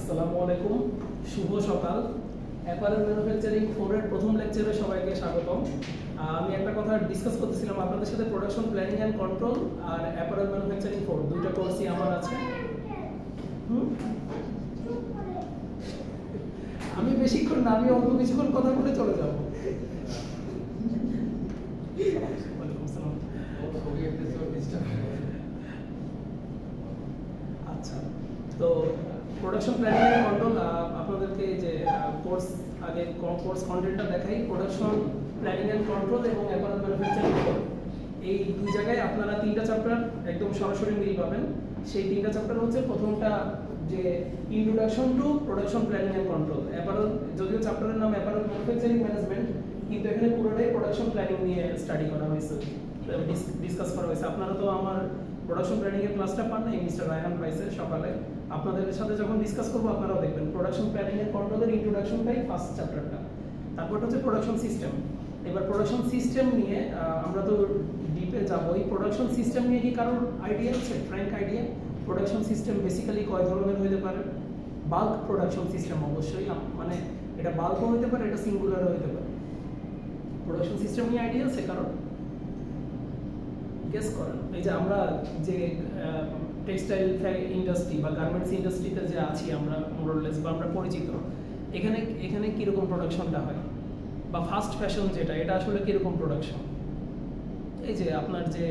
আসসালামু আলাইকুম, শুভ সকাল। অ্যাপারেল ম্যানুফ্যাকচারিং 4 এর প্রথম লেকচারে সবাইকে স্বাগতম। আমি একটা কথা ডিসকাস করতেছিলাম আপনাদের সাথে, প্রোডাকশন প্ল্যানিং অ্যান্ড কন্ট্রোল আর অ্যাপারেল ম্যানুফ্যাকচারিং 4 দুইটা কোর্সই আমার আছে। আমি বেশিক্ষণ না, আমি অল্প কিছুক্ষণ কথা বলে চলে যাব। আচ্ছা, তো প্রোডাকশন প্ল্যানিং এন্ড কন্ট্রোল আপনাদেরকে যে কোর্স আগে কোর্স কন্টেন্টটা দেখাই, প্রোডাকশন প্ল্যানিং এন্ড কন্ট্রোল এবং অ্যাপারেল ম্যানুফ্যাকচারিং এই দুই জায়গায় আপনারা তিনটা চ্যাপ্টার একদম সরাসরি মিল পাবেন। সেই তিনটা চ্যাপ্টার হচ্ছে, প্রথমটা যে introduction to production planning and control. Apparel, যদিও চ্যাপ্টারের নাম অ্যাপারেল ম্যানুফ্যাকচারিং ম্যানেজমেন্ট, কিন্তু এখানে পুরোটাই প্রোডাকশন প্ল্যানিং নিয়ে স্টাডি করা হয়েছে, ডিসকাস করা হয়েছে। আপনারা তো আমার প্রোডাকশন প্ল্যানিং এর ক্লাসটা পান নাই, মিস্টার রায়হান পাইছে সকালে। আপনাদের সাথে যখন ডিসকাস করবো আপনারাও দেখবেন প্রোডাকশন প্ল্যানিং এর কন্ট্রোলের ইন্ট্রোডাকশনটাই ফার্স্ট চ্যাপ্টারটা। তারপর হচ্ছে প্রোডাকশন সিস্টেম। এবার প্রোডাকশন সিস্টেম নিয়ে আমরা তো ডিপে যাবো। এই প্রোডাকশন সিস্টেম নিয়ে কি কারোর আইডিয়া আছে? Frank idea? Production system basically কয় ধরনের হতে পারে? বাল্ক প্রোডাকশন সিস্টেম অবশ্যই, মানে এটা বাল্কও হতে পারে, এটা সিঙ্গুলারও হতে পারে। প্রোডাকশন সিস্টেম নিয়ে আইডিয়া আছে কারোর? গেস করেন। এই যে আমরা যে টেক্সটাইল ইন্ডাস্ট্রি বা গার্মেন্টস ইন্ডাস্ট্রিতে যে আছি আমরা মোরলেস, বা আমরা পরিচিত, এখানে কিরকম প্রোডাকশনটা হয়? বা ফাস্ট ফ্যাশন যেটা, এটা আসলে কিরকম প্রোডাকশন? এই যে আপনার যে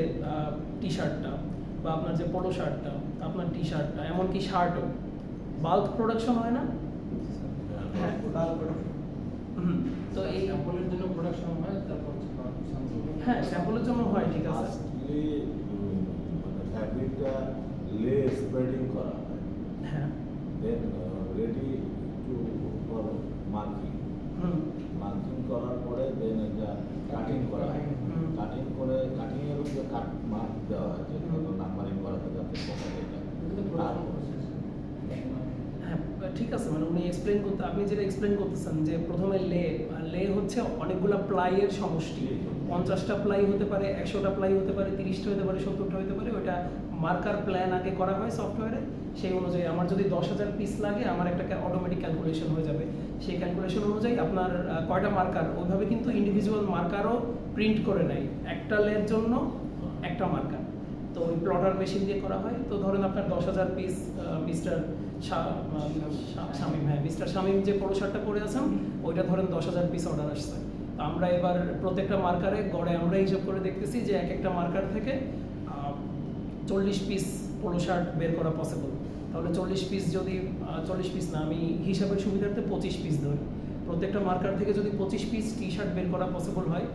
টি শার্টটা বা আপনার যে পোলো শার্টটা, আপনার টি শার্টটা, এমনকি শার্টও বাল্ক প্রোডাকশন হয় না? হ্যাঁ, তো এই স্যাম্পলের জন্য প্রোডাকশন হয়, তারপর হ্যাঁ স্যাম্পলের জন্য হয়, ঠিক আছে। ফ্যাব্রিকটা লে স্প্রেডিং করা হয়, হ্যাঁ, then ready to for marking. Marking করার পরে দেন এটা কাটিং করা হয়। কাটিং করে কাটিং এর উপরে কাট মার্ক দেওয়া হয়, যে নাম্বারিং করা হয় যাতে পোকা এটা। হ্যাঁ ঠিক আছে, মানে উনি এক্সপ্লেন করতে, আপনি যেটা এক্সপ্লেন করতেছেন যে প্রথমে লে হচ্ছে অনেকগুলো প্লাইয়ের সমষ্টি। 50টা প্লাই হতে পারে, 100টা প্লাই হতে পারে, 30টা হতে পারে, 70টা হতে পারে। ওইটা মার্কার প্ল্যান আগে করা হয় সফটওয়্যারে। সেই অনুযায়ী আমার যদি 10,000 পিস লাগে, আমার একটা অটোমেটিক ক্যালকুলেশন হয়ে যাবে। সেই ক্যালকুলেশন অনুযায়ী আপনার কয়টা মার্কার, ওইভাবে কিন্তু ইন্ডিভিজুয়াল মার্কারও প্রিন্ট করে নেয়, একটা লের জন্য একটা মার্কার। তো ওই প্লটার মেশিন দিয়ে করা হয়। তো ধরেন আপনার 10,000 পিস মিস্টার শামীম, হ্যাঁ মিস্টার শামীম যে পোলো শার্টটা পরে আছেন, ওইটা ধরেন 10,000 পিস অর্ডার আসছে। তো আমরা এবার প্রত্যেকটা মার্কারে গড়ে আমরা হিসাব করে দেখতেছি যে এক একটা মার্কার থেকে 40 পিস পোলো শার্ট বের করা পসিবল। তাহলে 40 পিস যদি 40 পিস না, আমি হিসাবের সুবিধার্থে 25 পিস ধরি। প্রত্যেকটা মার্কার থেকে যদি 25 পিস টি শার্ট বের করা পসিবল হয়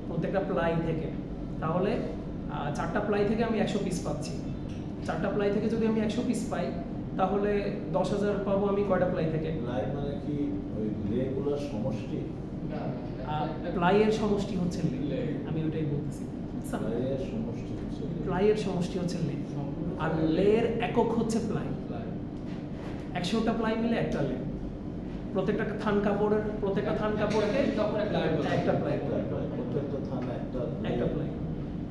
প্রত্যেকটা প্লাই থেকে, তাহলে 4টা প্লাই থেকে আমি 100 পিস পাচ্ছি। 4টা প্লাই থেকে যদি আমি 100 পিস পাই, তাহলে 10,000 পাবো আমি কয়টা প্লাই থেকে? প্লাই মানে কি ওই লেগুলোর সমষ্টি? প্লাইয়ের সমষ্টি হচ্ছে লে, আমি ওটাই বলতেছি। প্লাইয়ের সমষ্টি হচ্ছে প্লাইয়ের সমষ্টি হচ্ছে লে, আর লের একক হচ্ছে প্লাই। 100টা প্লাই মিলে একটা লে। প্রত্যেকটা থান কাপড়কে একটা প্লাই, প্রত্যেকটা থানা একটা প্লাই।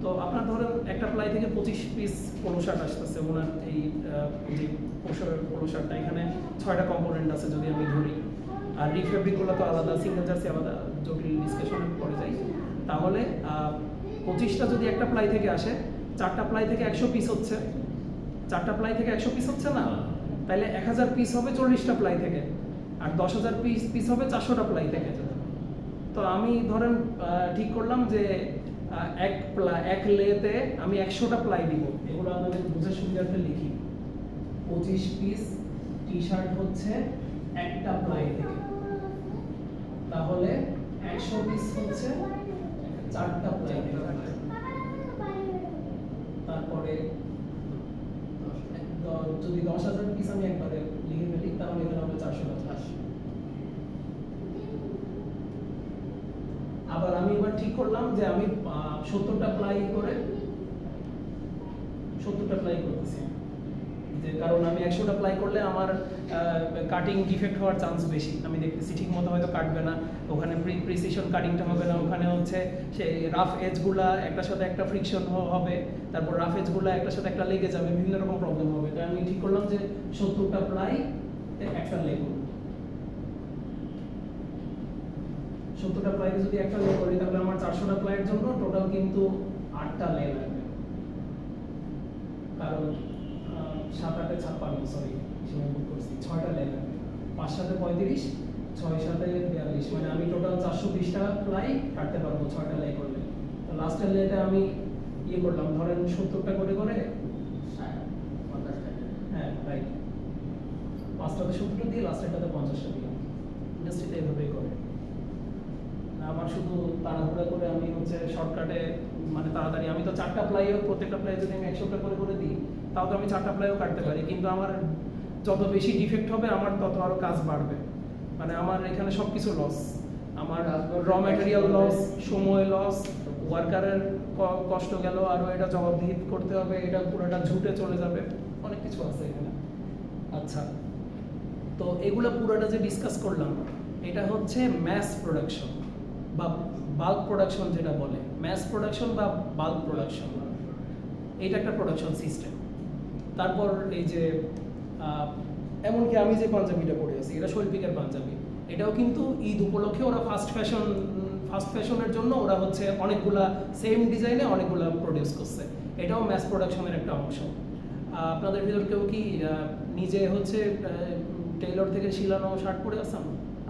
তো আপনার ধরেন একটা প্লাই থেকে 25 পিস পোলো শার্ট আসতেছে ওনার এই যে পোলো শার্টটা। এখানে 6টা কম্পোনেন্ট আছে যদি আমি ধরি, আর রিফেব্রিকগুলো তো আলাদা, সিঙ্গেল জার্সি আলাদা, জটিল ডিসকাশনে পড়ে যাই। তাহলে 25টা যদি একটা প্লাই থেকে আসে, 4টা প্লাই থেকে 100 পিস হচ্ছে, 4টা প্লাই থেকে 100 পিস হচ্ছে না? তাহলে 1000 পিস হবে 40টা প্লাই থেকে, আর 10,000 পিস হবে 400টা প্লাই থেকে। তো আমি ধরেন ঠিক করলাম যে এক লেতে আমি 100টা প্লাই দিব। এগুলো আমাদের বুঝার সুবিধার্থে লিখি। 25 পিস টি শার্ট হচ্ছে একটা প্লাই থেকে, তাহলে 100 পিস হচ্ছে 4টা প্লাই থেকে। তারপরে যদি 10,000 পিস আমি একবারে লিখে ফেলি, তাহলে এখানে হবে 400। আবার আমি এবার ঠিক করলাম যে আমি 70টা প্লাই করতেছি, যে কারণ আমি 100টা প্লাই করলে আমার কাটিং ডিফেক্ট হওয়ার চান্স বেশি। আমি দেখতেছি ঠিক মতো হয়তো কাটবে না, ওখানে প্রিসিশন কাটিংটা হবে না, ওখানে হচ্ছে সেই রাফ এজগুলা একটার সাথে একটা ফ্রিকশন হবে, তারপর রাফ এজগুলা একটার সাথে একটা লেগে যাবে, বিভিন্ন রকম প্রবলেম হবে। তাই আমি ঠিক করলাম যে 70টা প্লাই একটা 70টা প্লাইয়ে যদি একটা লে করি তাহলে আমার 400টা প্লাইয়ের জন্য টোটাল কিন্তু 8টা লে লাগবে, কারণ 7 8 56 সরি হিসাব করছি 6টা লে লাগবে, 5 7 35 6 7 42, মানে আমি টোটাল 420টা প্লাই কাটতে পারবো 6টা লে করলে। তো লাস্টের লেটা আমি ইয়ে করলাম, ধরেন 70টা করে করে হ্যাঁ রাইট, 5টাতে 70টা দিয়ে লাস্টেরটাতে 50টা দিলাম। ইন্ডাস্ট্রিতে এভাবেই করে। আমার শুধু তাড়াহুড়া করে আমি হচ্ছে শর্টকাটে মানে তাড়াতাড়ি, আমি তো 4টা প্লাইও প্রত্যেকটা প্লাই যদি আমি 100টা করে করে দিই তাও তো আমি 4টা প্লাইও কাটতে পারি, কিন্তু আমার যত বেশি ডিফেক্ট হবে আমার তত আরো কাজ বাড়বে, মানে আমার এখানে সবকিছু লস, আমার র ম্যাটেরিয়াল লস, সময় লস, ওয়ার্কারের কষ্ট গেল, আরো এটা জবাবদিহি করতে হবে, এটা পুরোটা ঝুটে চলে যাবে, অনেক কিছু আছে এখানে। আচ্ছা, তো এগুলো পুরোটা যে ডিসকাস করলাম এটা হচ্ছে ম্যাস প্রোডাকশন বা বাল্ক প্রোডাকশন যেটা বলে, ম্যাস প্রোডাকশন বা বাল্ক প্রোডাকশন, এটা একটা প্রোডাকশন সিস্টেম। তারপর এই যে এমনকি আমি যে পাঞ্জাবিটা পরে আছি এটা শৈল্পিকের পাঞ্জাবি, এটাও কিন্তু ঈদ উপলক্ষে ওরা ফাস্ট ফ্যাশনের জন্য ওরা হচ্ছে অনেকগুলা সেম ডিজাইনে অনেকগুলা প্রডিউস করছে, এটাও ম্যাস প্রোডাকশনের একটা অংশ। আপনাদের ভিতর কেউ কি নিজে হচ্ছে টেইলর থেকে শিলানো শার্ট পরে আছেন?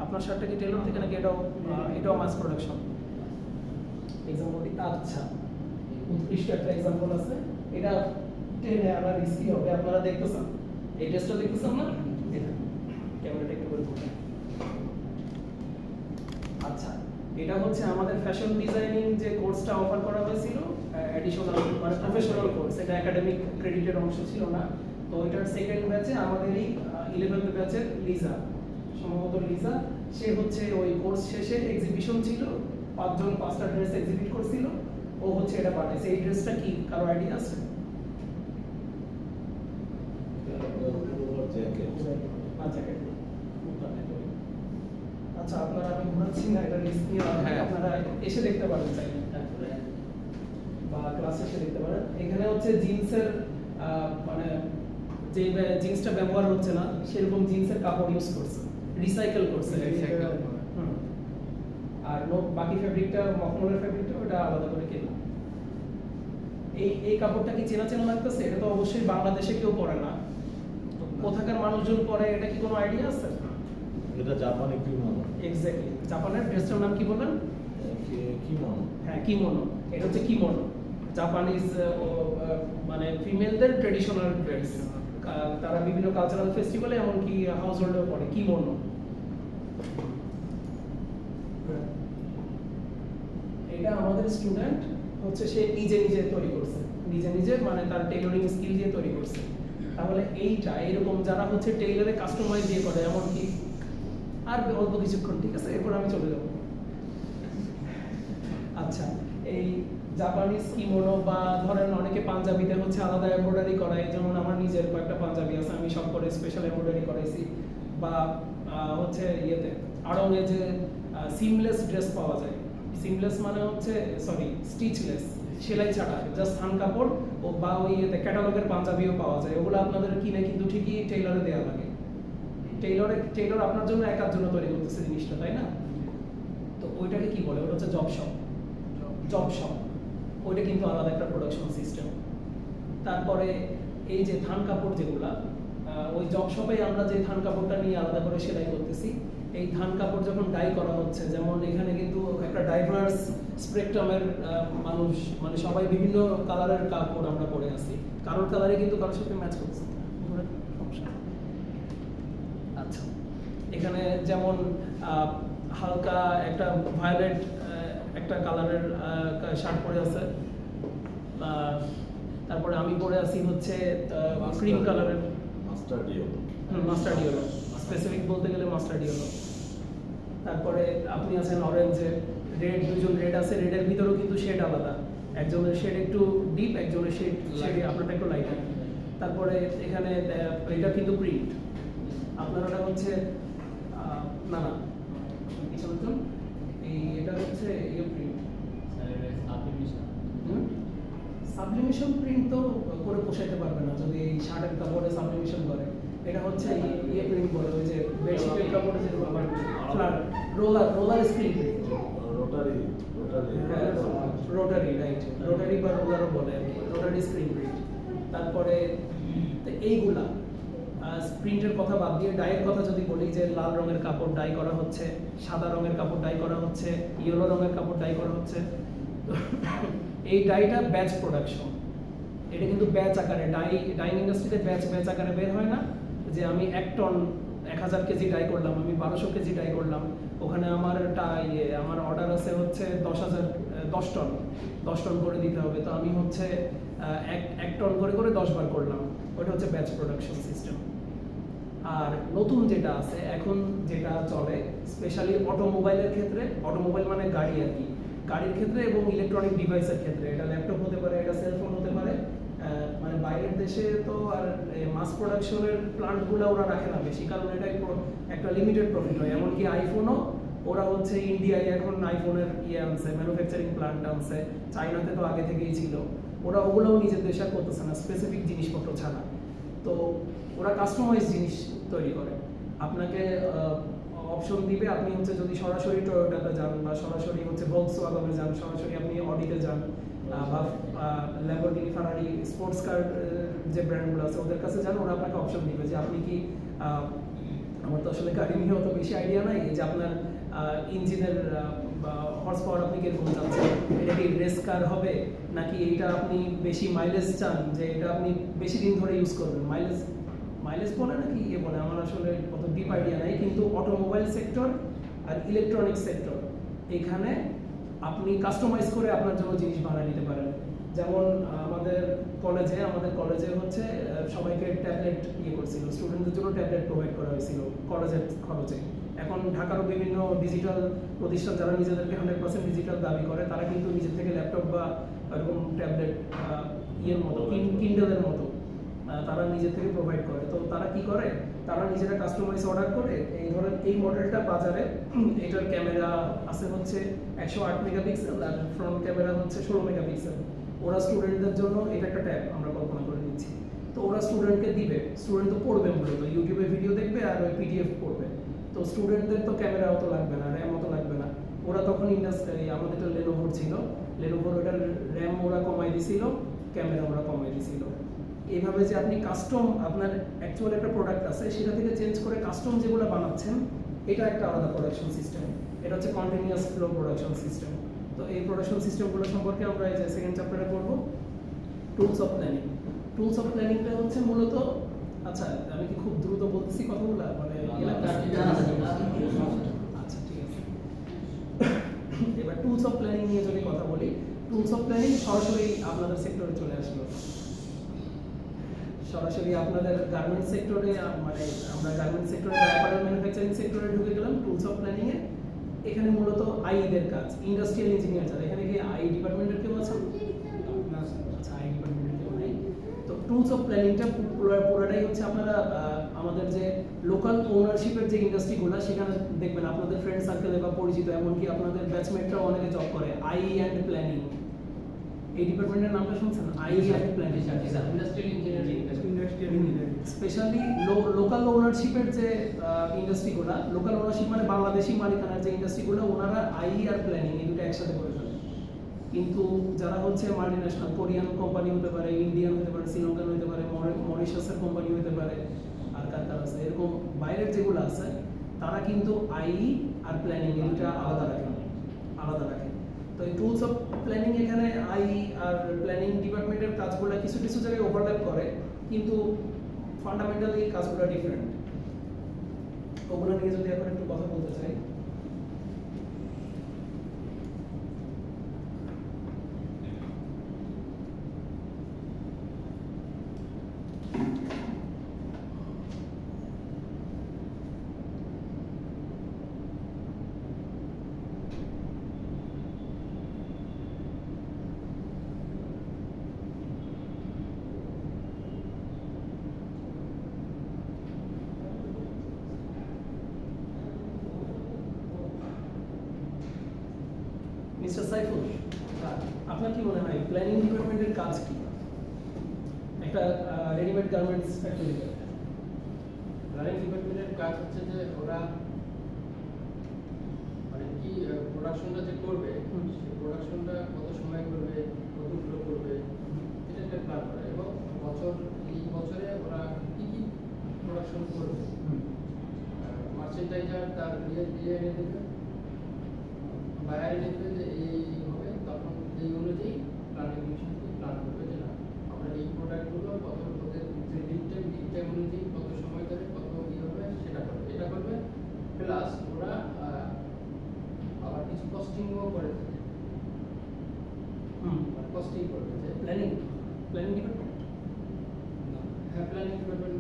আপনার শার্টটা কি টেইলর থেকে নাকি এটাও মাস প্রোডাকশন? এক্সাম্পল আচ্ছা, উৎকৃষ্ট একটা এক্সাম্পল আছে, এটা টেনে আনা রিস্কি হবে। আপনারা দেখতেছেন এই ড্রেসটা দেখতেছেন না, এটা ক্যামেরাটা একটু করে ধরুন। আচ্ছা, এটা হচ্ছে আমাদের ফ্যাশন ডিজাইনিং যে কোর্সটা অফার করা হয়েছিল, অ্যাডিশনাল মানে প্রফেশনাল কোর্স, এটা একাডেমিক ক্রেডিটের অংশ ছিল না। তো এটার সেকেন্ড ব্যাচে আমাদেরই 11th ব্যাচের লিজা, সম্ভবত লিজা, সে হচ্ছে ওই কোর্স শেষে এক্সিবিশন ছিল, 5 জন 5টা ড্রেস এক্সিবিট করছিল, ও হচ্ছে এটা বানাইছে। এই ড্রেসটা কি কারো আইডিয়া আছে? আচ্ছা, আপনারা আমি ঘুরাচ্ছি না, এটা রিস্ক নিয়ে আপনারা এসে দেখতে পারেন চাইলে, বা ক্লাসে এসে দেখতে পারেন। এখানে হচ্ছে জিন্সের মানে যে জিন্সটা ব্যবহার হচ্ছে না সেরকম জিন্সের কাপড় ইউজ করছে, রিসাইকেল করছে। আর বাকি ফ্যাব্রিকটা মখমলের ফ্যাব্রিকটা ওটা আলাদা করে কেনা। এই কাপড়টা কি চেনা চেনা লাগতেছে? এটা তো অবশ্যই বাংলাদেশে কেউ পরে না, কোথাকার মানুষজন পরে, এটা কি কোনো আইডিয়া আছে? এটা জাপানি কিমোনো। এক্স্যাক্টলি, জাপানের ড্রেসটার নাম কি বললেন? কিমোনো। হ্যাঁ, কিমোনো, এটা হচ্ছে কিমোনো, জাপানিজ মানে ফিমেলদের ট্রেডিশনাল ড্রেস, তারা বিভিন্ন কালচারাল ফেস্টিভ্যালে এমনকি হাউস হোল্ডেও পরে কিমোনো। এটা আমাদের স্টুডেন্ট হচ্ছে সে নিজে নিজে তৈরি করছে, নিজে মানে তার টেইলরিং স্কিল দিয়ে তৈরি করছে। তাহলে এইটা এরকম যারা হচ্ছে টেইলরে কাস্টমাইজ দিয়ে করে, এমনকি আর অল্প কিছুক্ষণ, ঠিক আছে, এরপর আমি চলে যাব। আচ্ছা, এই জাপানিজ কিমোনো বা ধরেন অনেকে পাঞ্জাবিতে হচ্ছে আলাদা এমব্রয়ডারি করায়, যেমন আমার নিজের কয়েকটা পাঞ্জাবি আছে আমি সব করে স্পেশাল এমব্রয়ডারি করাইছি, বা হচ্ছে ইয়েতে আড়ঙে যে সিমলেস ড্রেস পাওয়া যায়, সিমলেস মানে হচ্ছে সরি স্টিচলেস, সেলাই ছাড়া জাস্ট থান কাপড় ও বা ওই ইয়েতে ক্যাটালগের পাঞ্জাবিও পাওয়া যায়, ওগুলো আপনাদের কিনে কিন্তু ঠিকই টেইলরে দেওয়া লাগে। টেইলর আপনার জন্য একার জন্য তৈরি করতেছে জিনিসটা, তাই না? তো ওইটাকে কি বলে? ওটা হচ্ছে জব শপ, ওইটা কিন্তু আলাদা একটা প্রোডাকশন সিস্টেম। তারপরে এই যে থান কাপড় যেগুলা, ওই জব শপে আমরা যে থান কাপড়টা নিয়ে আলাদা করে সেলাই করতেছি, এই থান কাপড় যখন ডাই করা হচ্ছে, যেমন এখানে কিন্তু একটা ডাইভার্স স্পেকট্রামের মানুষ, মানে সবাই বিভিন্ন কালারের কাপড় আমরা পরে আছি, কারোর কালারে কিন্তু কারোর সাথে ম্যাচ করছে। আচ্ছা, এখানে যেমন হালকা একটা ভায়োলেট একটা কালারের শার্ট পরে আছে, তারপরে আমি পরে আছি হচ্ছে ক্রিম কালারের মাস্টার্ড ইয়েলো, স্পেসিফিক বলতে গেলে মাস্টার্ড ইয়েলো। তারপরে আপনি আছেন অরেঞ্জে, রেড, দুজন রেড আছে, রেডের ভিতরেও কিন্তু শেড আলাদা, একজনের শেড একটু ডিপ, একজনের শেড আপনারটা একটু লাইটার। তারপরে এখানে এটা কিন্তু প্রিন্ট, আপনার ওটা হচ্ছে না পিছনে এই এটা হচ্ছে ইয়ে প্রিন্ট, সাবলিমেশন প্রিন্ট তো করে পোষাইতে পারবে না যদি এই শার্টের কাপড়ে সাবলিমেশন করে। এটা হচ্ছে ইয়ে প্রিন্ট বলে, ওই যে বেডশিটের কাপড়ে যে roller screen print, rotary rotary right, rotary বা রোলারও বলে আর কি, রোটারি স্ক্রিন প্রিন্ট। তারপরে তো এইগুলা প্রিন্টের কথা বাদ দিয়ে ডাইয়ের কথা যদি বলি, যে লাল রঙের কাপড় ডাই করা হচ্ছে, সাদা রঙের কাপড় ডাই করা হচ্ছে, ইয়েলো রঙের কাপড় ডাই করা হচ্ছে, এই ডাইটা ব্যাচ প্রোডাকশন। এটা কিন্তু ব্যাচ আকারে ডাইং ইন্ডাস্ট্রিতে ব্যাচ আকারে বের হয় না, যে আমি 1 টন 1000 কেজি ডাই করলাম, আমি 1200 কেজি ডাই করলাম, ওখানে আমার আমার অর্ডার আছে হচ্ছে 10 টন করে দিতে হবে, তো আমি হচ্ছে 1 টন করে 10 বার করলাম, ওটা হচ্ছে ব্যাচ প্রোডাকশন সিস্টেম। আর নতুন যেটা আছে এখন, যেটা চলে স্পেশালি অটোমোবাইলের ক্ষেত্রে, অটোমোবাইল মানে গাড়ি আর কি, গাড়ির ক্ষেত্রে এবং ইলেকট্রনিক ডিভাইসের ক্ষেত্রে, এটা ল্যাপটপ হতে পারে, এটা সেলফোন হতে পারে, মানে বাইরের দেশে তো আর মাস প্রোডাকশনের প্লান্টগুলো ওরা রাখে না বেশি, কারণ এটা একটা লিমিটেড প্রফিট হয়। এমনকি আইফোনও ওরা হচ্ছে ইন্ডিয়ায় এখন আইফোনের আনছে, ম্যানুফ্যাকচারিং প্লান্ট আনছে, চাইনাতে তো আগে থেকেই ছিল, ওরা ওগুলোও নিজের দেশে আর করতেছে না স্পেসিফিক জিনিসপত্র ছাড়া। তো ওরা কাস্টমাইজ জিনিস তৈরি করে, আপনাকে অপশন দিবে, আপনি হচ্ছে যদি সরাসরি টয়োটাতে যান বা সরাসরি হচ্ছে ভলক্সওয়াগনে যান, সরাসরি আপনি অডিতে যান বা ল্যাম্বরগিনি, ফারারি, স্পোর্টস কার যে ব্র্যান্ডগুলো আছে ওদের কাছে যান, ওরা আপনাকে অপশন দিবে যে আপনি কি, আমার তো আসলে গাড়ি নিয়ে অত বেশি আইডিয়া নাই, যে আপনার ইঞ্জিনের হর্স পাওয়ার আপনি কিরকম চাচ্ছেন, এটা কি রেস কার হবে নাকি এইটা আপনি বেশি মাইলেজ চান, যে এটা আপনি বেশি দিন ধরে ইউজ করবেন, মাইলেজ বলে নাকি বলে, আমার আসলে অত ডিপ আইডিয়া নাই। কিন্তু অটোমোবাইল সেক্টর আর ইলেকট্রনিক্স সেক্টর, এখানে আপনি কাস্টমাইজ করে আপনার জন্য জিনিস বানিয়ে নিতে পারেন। যেমন আমাদের কলেজে হচ্ছে সবাইকে ট্যাবলেট করছিল, স্টুডেন্টদের জন্য ট্যাবলেট প্রোভাইড করা হয়েছিল কলেজের খরচে। এখন ঢাকারও বিভিন্ন ডিজিটাল প্রতিষ্ঠান যারা নিজেদেরকে 100% ডিজিটাল দাবি করে, তারা কিন্তু নিজের থেকে ল্যাপটপ বা এরকম ট্যাবলেট মতো কিন্ডেলের মতো তারা নিজের থেকে প্রোভাইড করে। তো তারা কি করে, তারা নিজেরা কাস্টমাইজ অর্ডার করে এই মডেলটা বাজারে, এটার ক্যামেরা আছে হচ্ছে 108 মেগাপিক্সেল আর ফ্রন্ট ক্যামেরা হচ্ছে 16 মেগাপিক্সেল। ওরা স্টুডেন্টদের জন্য এটা একটা ট্যাব আমরা কল্পনা করে দিচ্ছি, তো ওরা স্টুডেন্টকে দিবে, স্টুডেন্ট তো পড়বে, মূলত ইউটিউবে ভিডিও দেখবে আর ওই পিডিএফ পড়বে। তো স্টুডেন্টদের তো ক্যামেরা অত লাগবে না, র্যাম অত লাগবে না, ওরা তখন ইন্ডাস্ট্রি, আমাদের তো লেনোভোর ছিল, লেনোভোর ওটার র্যাম ওরা কমাই দিছিল, ক্যামেরা ওরা কমাই দিছিল। এইভাবে যে আপনি কাস্টম, আপনার অ্যাকচুয়াল একটা প্রোডাক্ট আছে সেটা থেকে চেঞ্জ করে কাস্টম যেগুলো বানাচ্ছেন, এটা একটা আলাদা প্রোডাকশন সিস্টেম, এটা হচ্ছে কন্টিনিউয়াস ফ্লো প্রোডাকশন সিস্টেম। তো এই প্রোডাকশন সিস্টেমগুলো সম্পর্কে আমরা এই যে সেকেন্ড চ্যাপ্টারে পড়বো, tools of planning. Tools of প্ল্যানিংটা হচ্ছে মূলত, আচ্ছা আমি কি খুব দ্রুত বলতেছি কথাগুলো, মানে আচ্ছা ঠিক আছে। এবার টুলস অফ প্ল্যানিং নিয়ে যদি কথা বলি, টুলস অফ প্ল্যানিং সরাসরি আপনাদের সেক্টরে চলে আসলো, সরাসরি আপনাদের গার্মেন্টস সেক্টরে, মানে আমরা গার্মেন্টস সেক্টরে অ্যাপারেল ম্যানুফ্যাকচারিং সেক্টরে ঢুকে গেলাম টুলস অফ প্ল্যানিং এ। এখানে মূলত আইদের কাজ, ইন্ডাস্ট্রিয়াল ইঞ্জিনিয়ার যারা, এখানে কি আই ডিপার্টমেন্টের কেউ আছেন? আচ্ছা, আই ডিপার্টমেন্টের কেউ নাই। তো টুলস অফ প্ল্যানিংটা পুরোটাই হচ্ছে আপনারা আমাদের যে লোকাল ওনারশিপের যে ইন্ডাস্ট্রিগুলো, সেখানে দেখবেন আপনাদের ফ্রেন্ড সার্কেলে বা পরিচিত, এমনকি আপনাদের ব্যাচমেটরাও অনেকে জব করে আই অ্যান্ড প্ল্যানিং। এই ডিপার্টমেন্টের নামটা শুনছেন? I and planning, industrial engineering. Specially local ওনারশিপের যে ইন্ডাস্ট্রিগুলো, লোকাল ওনারশিপ মানে বাংলাদেশি মালিকানার যে ইন্ডাস্ট্রিগুলো, ওনারা আই আর প্ল্যানিং এই দুটো একসাথে করে ফেলে। কিন্তু যারা হচ্ছে মাল্টিন্যাশনাল, কোরিয়ান কোম্পানি হতে পারে, ইন্ডিয়ান হতে পারে, শ্রীলঙ্কান হতে পারে, মরিশাসের কোম্পানি হতে পারে, আর কার আছে এরকম বাইরের যেগুলো আছে, তারা কিন্তু আই আর প্ল্যানিং এই দুটা আলাদা রাখে। তো এই টুলস অফ প্ল্যানিং এখানে আই আর প্ল্যানিং ডিপার্টমেন্টের কাজগুলো কিছু কিছু জায়গায় ওভারল্যাপ করে, কিন্তু ফান্ডামেন্টালি কাজগুলো ডিফারেন্ট। ওগুলো নিয়ে যদি এখন একটু কথা বলতে চাই, মিস্টার সাইফুল, আপনার কি মনে হয় প্ল্যানিং ডিপার্টমেন্টের কাজ কি একটা রেডিমেড গার্মেন্টস ফ্যাক্টরিতে? প্ল্যানিং ডিপার্টমেন্টের কাজ হচ্ছে যে ওরা মানে কি প্রোডাকশনটা যে করবে সেই প্রোডাকশনটা কত সময় করবে, কতগুলো করবে, এটা একটা প্ল্যান করে। এবং এই বছরে ওরা কি কি প্রোডাকশন করবে, মার্চেন্টাইজার তার ইয়ে এনে দেবে, বায়ার এনে দেবে যে এই হবে, তখন এই অনুযায়ী প্ল্যানিং মিশন প্ল্যান করবে যে না আমরা এই প্রোডাক্টগুলো কত ওদের যে লিড টাইম অনুযায়ী কত সময় ধরে কত ইয়ে হবে সেটা করবে। এটা করবে প্লাস ওরা আবার কিছু কস্টিংও করে থাকে, কস্টিং করবে যে প্ল্যানিং ডিপার্টমেন্ট। হ্যাঁ, প্ল্যানিং ডিপার্টমেন্ট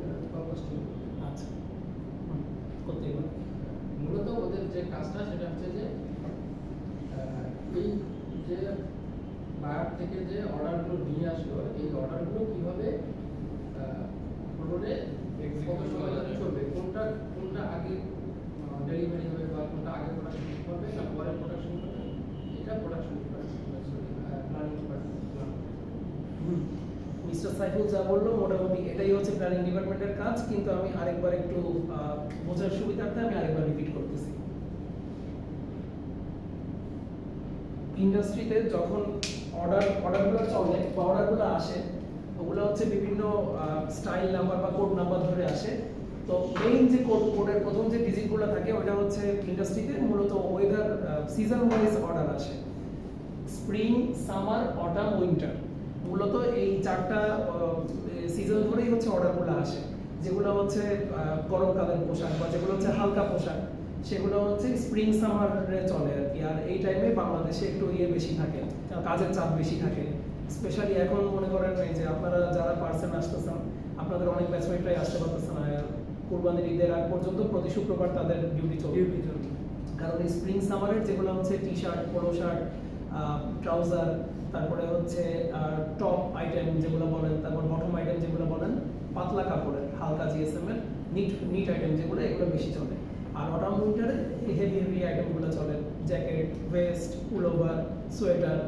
কস্টিং আচ্ছা, করতেই পারে। মূলত ওদের যে কাজটা সেটা হচ্ছে যে এই যে বায়ার থেকে যে অর্ডারগুলো নিয়ে আসলো এই অর্ডারগুলো কিভাবে ফটোরে কত সময় ধরে চলবে, কোনটা আগে ডেলিভারি হবে বা কোনটা আগে প্রোডাকশন হবে না পরে প্রোডাকশন হবে, এটা production planning department. Mister Saiful যা বললো মোটামুটি এটাই হচ্ছে প্ল্যানিং ডিপার্টমেন্টের কাজ, কিন্তু আমি আরেকবার একটু বোঝার সুবিধার্থে আমি আরেকবার রিপিট করতেছি। ইন্ডাস্ট্রিতে যখন অর্ডারগুলো চলে বা অর্ডারগুলো আসে, ওগুলো হচ্ছে বিভিন্ন স্টাইল নাম্বার বা কোড নাম্বার ধরে আসে। তো মেইন যে কোডের প্রথম যে ডিজিটগুলো থাকে ওটা হচ্ছে ইন্ডাস্ট্রিতে মূলত ওয়েদার সিজন ওয়াইজ অর্ডার আসে, স্প্রিং, সামার, অটাম, উইন্টার। মূলত এই চারটা সিজন ধরেই হচ্ছে অর্ডারগুলো আসে, যেগুলো হচ্ছে গরমকালের পোশাক বা যেগুলো হচ্ছে হালকা পোশাক, সেগুলো হচ্ছে স্প্রিং সামারে চলে আর কি। আর এই টাইমে বাংলাদেশে একটু বেশি থাকে, কাজের চাপ বেশি থাকে। স্পেশালি এখন মনে করেন এই যে আপনারা যারা পার্সেন আসতেছেন, আপনাদের অনেক ব্যাচমেটরাই আসতে পারতেছে না, কুরবানির ঈদের আগ পর্যন্ত প্রতি শুক্রবার তাদের ডিউটি চলবে। কারণ এই স্প্রিং সামারের যেগুলো হচ্ছে T shirt, polo shirt, trouser, তারপরে হচ্ছে টপ আইটেম যেগুলো বলেন, তারপর বটম আইটেম যেগুলো বলেন, পাতলা কাপড়ের হালকা জিএসএম এর নিট আইটেম যেগুলো, এগুলো বেশি চলে। আর অটাম উইন্টারে হেভি আইটেমগুলো চলে, জ্যাকেট, ভেস্ট, পুলোভার, সোয়েটার,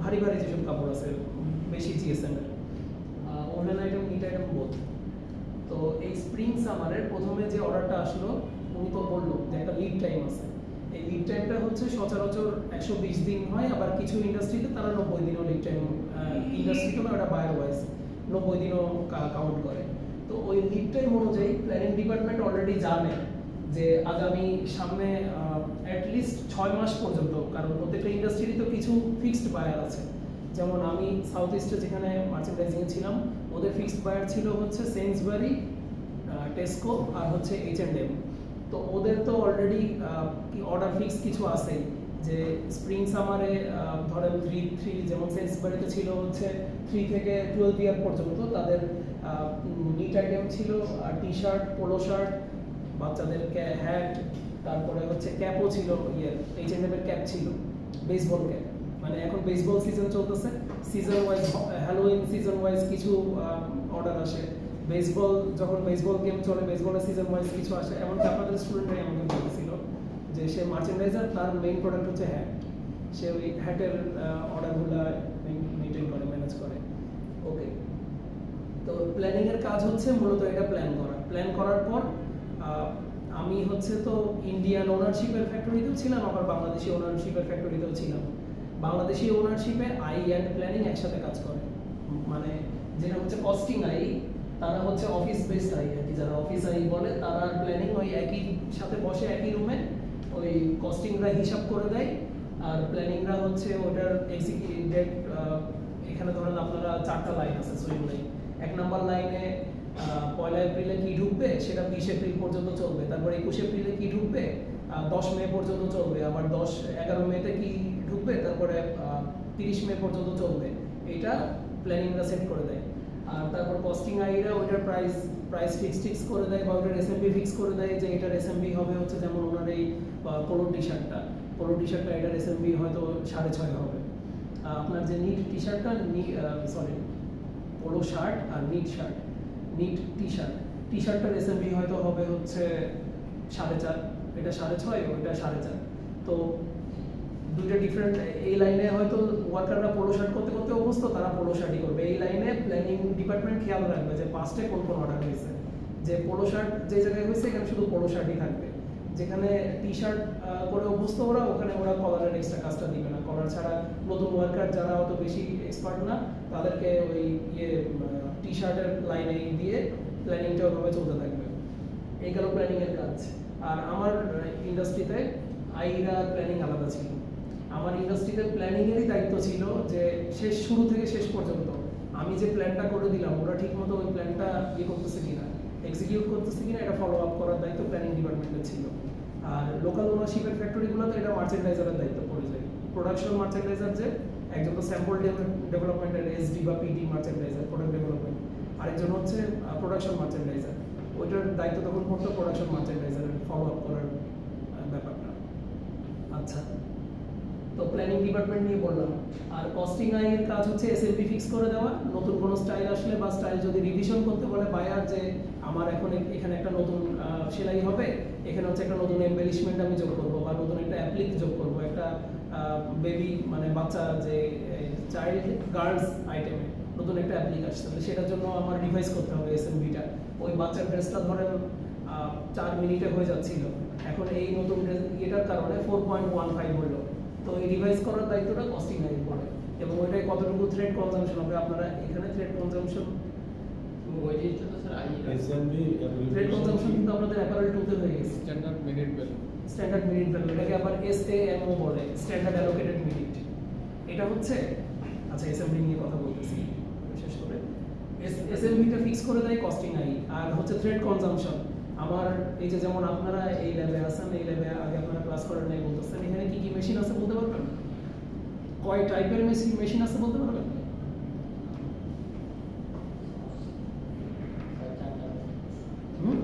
ভারী যেসব কাপড় আছে বেশি জিএসএম এর, ওভেন আইটেম, নিট আইটেম বোধ। তো এই স্প্রিং সামারের প্রথমে যে অর্ডারটা আসলো, উনি তো বললো যে একটা লিড টাইম আছে। এই লিড টাইমটা হচ্ছে সচরাচর 120 দিন হয়, আবার কিছু ইন্ডাস্ট্রিতে তারা 90 দিনও লিড টাইম, ইন্ডাস্ট্রিতে না, ওটা বায়ার ওয়াইজ 90 দিনও কাউন্ট করে। তো ওই লিড টাইম অনুযায়ী প্ল্যানিং ডিপার্টমেন্ট অলরেডি জানে যে আগামী সামনে অ্যাটলিস্ট 6 মাস পর্যন্ত, কারণ প্রত্যেকটা ইন্ডাস্ট্রিরই তো কিছু ফিক্সড বায়ার আছে। যেমন আমি সাউথ ইস্টে যেখানে মার্চেন্ডাইজিংয়ে ছিলাম, ওদের ফিক্সড বায়ার ছিল হচ্ছে সেন্সবারি, টেস্কো আর হচ্ছে H&M। তো ওদের তো অলরেডি অর্ডার ফিক্স কিছু আছে, যে স্প্রিং সামারে ধরেন 3 যেমন সেন্সবারিতে ছিল হচ্ছে 3 থেকে 12 ইয়ার পর্যন্ত তাদের নিট আইটেম ছিল, আর টি শার্ট, পোলো শার্ট, বাচ্চাদের হ্যাট, তারপরে হচ্ছে ক্যাপও ছিল, H&M এর ক্যাপ ছিল, বেসবল ক্যাপ। মানে এখন বেসবল সিজন চলতেছে, season wise Halloween season wise কিছু অর্ডার আসে, বেসবল যখন বেসবল গেম চলে বেসবলের সিজন ওয়াইজ কিছু আসে। এমনকি আপনাদের স্টুডেন্টরাই আমাকে বলেছিল যে সে মার্চেন্ডাইজার, তার মেইন প্রোডাক্ট হচ্ছে হ্যাট, সে ওই হ্যাটের অর্ডারগুলো মেনটেন করে, ম্যানেজ করে। ওকে, তো প্ল্যানিং এর কাজ হচ্ছে মূলত এটা প্ল্যান করার পর আমি হচ্ছে তো ইন্ডিয়ান ওনারশিপের ফ্যাক্টরিতেও ছিলাম, আবার বাংলাদেশি ওনারশিপের ফ্যাক্টরিতেও ছিলাম। বাংলাদেশি ওনারশিপে আই অ্যান্ড প্ল্যানিং একসাথে কাজ করে, মানে যেটা হচ্ছে কস্টিং আই, তারা হচ্ছে অফিস বেসড আই আর কি, যারা অফিস আই বলে তারা প্ল্যানিং ওই একই সাথে বসে একই রুমে ওই কস্টিংরা হিসাব করে দেয়, আর প্ল্যানিংরা হচ্ছে ওটার এক্সিকিউটিভ। এখানে ধরেন আপনারা 4টা লাইন আছে সুইং লাইন। 1 নাম্বার লাইনে 1 এপ্রিলে কি ঢুকবে সেটা 20 এপ্রিল পর্যন্ত চলবে, তারপর 21 এপ্রিলে কি ঢুকবে 10 মে পর্যন্ত চলবে, আবার 11 মেতে কি ঢুকবে, তারপরে 30 মে পর্যন্ত চলবে। এটা প্ল্যানিংরা সেট করে দেয়। আর তারপর কস্টিং আইরা ওইটার প্রাইস ফিক্স করে দেয়, বা ওইটার এসএমপি ফিক্স করে দেয় যে এটার এসএমপি হবে হচ্ছে, যেমন ওনার এই পোলো টি শার্টটা এটার এসএমপি হয়তো 6.5 হবে। আপনার যে নিট টি শার্টটা, পোলো শার্ট আর নিট টি শার্টটার এসএমপি হয়তো হবে হচ্ছে 4.5, এটা 6.5, ওইটা 4.5। তো দুইটা ডিফারেন্ট। এই লাইনে হয়তো ওয়ার্কাররা পোলো শার্ট করতে অভ্যস্ত, তারা পোলো শার্টই করবে। এই লাইনে প্ল্যানিং ডিপার্টমেন্ট খেয়াল রাখবে যে পাস্টে কোন অর্ডার হয়েছে, যে পোলো শার্ট যে জায়গায় হয়েছে এখানে শুধু পোলো শার্টই থাকবে, যেখানে টি শার্ট করে অভ্যস্ত ওরা, ওখানে ওরা কলারের এক্সট্রা কাজটা দিবে না। কলার ছাড়া নতুন ওয়ার্কার যারা অত বেশি এক্সপার্ট না, তাদেরকে ওই টি শার্টের লাইনে দিয়ে প্ল্যানিংটা ওভাবে চলতে থাকবে। এই গেল প্ল্যানিং এর কাজ। আর আমার ইন্ডাস্ট্রিতে আইরা প্ল্যানিং আলাদা ছিল। আমার ইন্ডাস্ট্রিতে প্ল্যানিং এরই দায়িত্ব ছিল যে শুরু থেকে শেষ পর্যন্ত আমি যে প্ল্যানটা করে দিলাম ওরা ঠিকমতো ওই প্ল্যানটা করতেছে কিনা, এক্সিকিউট করতেছে কিনা, এটা ফলো আপ করার দায়িত্ব প্ল্যানিং ডিপার্টমেন্টের ছিল। আর লোকাল ওনারশিপের ফ্যাক্টরিগুলোতে এটা মার্চেন্ডাইজারের দায়িত্ব পড়ে যায়। প্রোডাকশন মার্চেন্ডাইজার যে একজন তো স্যাম্পল ডেভেলপমেন্টের এসডি বা পিডি মার্চেন্ডাইজার, প্রোডাক্ট ডেভেলপমেন্ট, আরেকজন হচ্ছে প্রোডাকশন মার্চেন্ডাইজার। ওইটার দায়িত্ব তখন পড়তো প্রোডাকশন মার্চেন্ডাইজারের ফলো আপ করার ব্যাপারটা। আচ্ছা, তো প্ল্যানিং ডিপার্টমেন্ট নিয়ে বললাম। আর কস্টিং আইয়ের কাজ হচ্ছে এসএলপি ফিক্স করে দেওয়া। নতুন কোনো স্টাইল আসলে বা স্টাইল যদি রিভিশন করতে বলে বায়ার যে আমার এখন এখানে একটা নতুন সেলাই হবে, এখানে হচ্ছে একটা নতুন এমবেলিশমেন্ট আমি যোগ করবো বা নতুন একটা অ্যাপ্লিক যোগ করবো, একটা বেবি মানে বাচ্চা যে চাইল্ড গার্লস আইটেমে নতুন একটা অ্যাপ্লিক আসছে, সেটার জন্য আমার রিভাইজ করতে হবে এসএমবিটা। ওই বাচ্চার ড্রেসটা ধরেন 4 মিনিটে হয়ে যাচ্ছিল, এখন এই নতুন ড্রেস এটার কারণে 4.15 হলো। তো এই রিভাইজ করার দায়িত্বটা কস্টিং আইয়ের পড়ে, এবং ওইটাই কতটুকু থ্রেড কনজাম্পশন হবে। আপনারা এখানে থ্রেড কনজাম্পশন, ওই জিনিসটা তো স্যার এসএমবি থ্রেড কনজাম্পশন কিন্তু আপনাদের অ্যাপারেল 2 তে হয়ে গেছে। Standard minute value, standard minute value, এটাকে আবার এসএএমও বলে, স্ট্যান্ডার্ড অ্যালোকেটেড মিনিট। এটা হচ্ছে, আচ্ছা এসএমবি নিয়ে কথা বলতেছি বিশেষ করে। এসএমবিটা ফিক্স করে দেয় কস্টিং আই। আর হচ্ছে থ্রেড কনজাম্পশন, আমার এই যে যেমন আপনারা এই ল্যাবে আছেন, এই ল্যাবে আগে আপনারা ক্লাস করেন নাই বলতেছেন, এখানে কি কি মেশিন আছে বলতে পারবেন? কয় টাইপের মেশিন আছে বলতে পারবেন? হুম?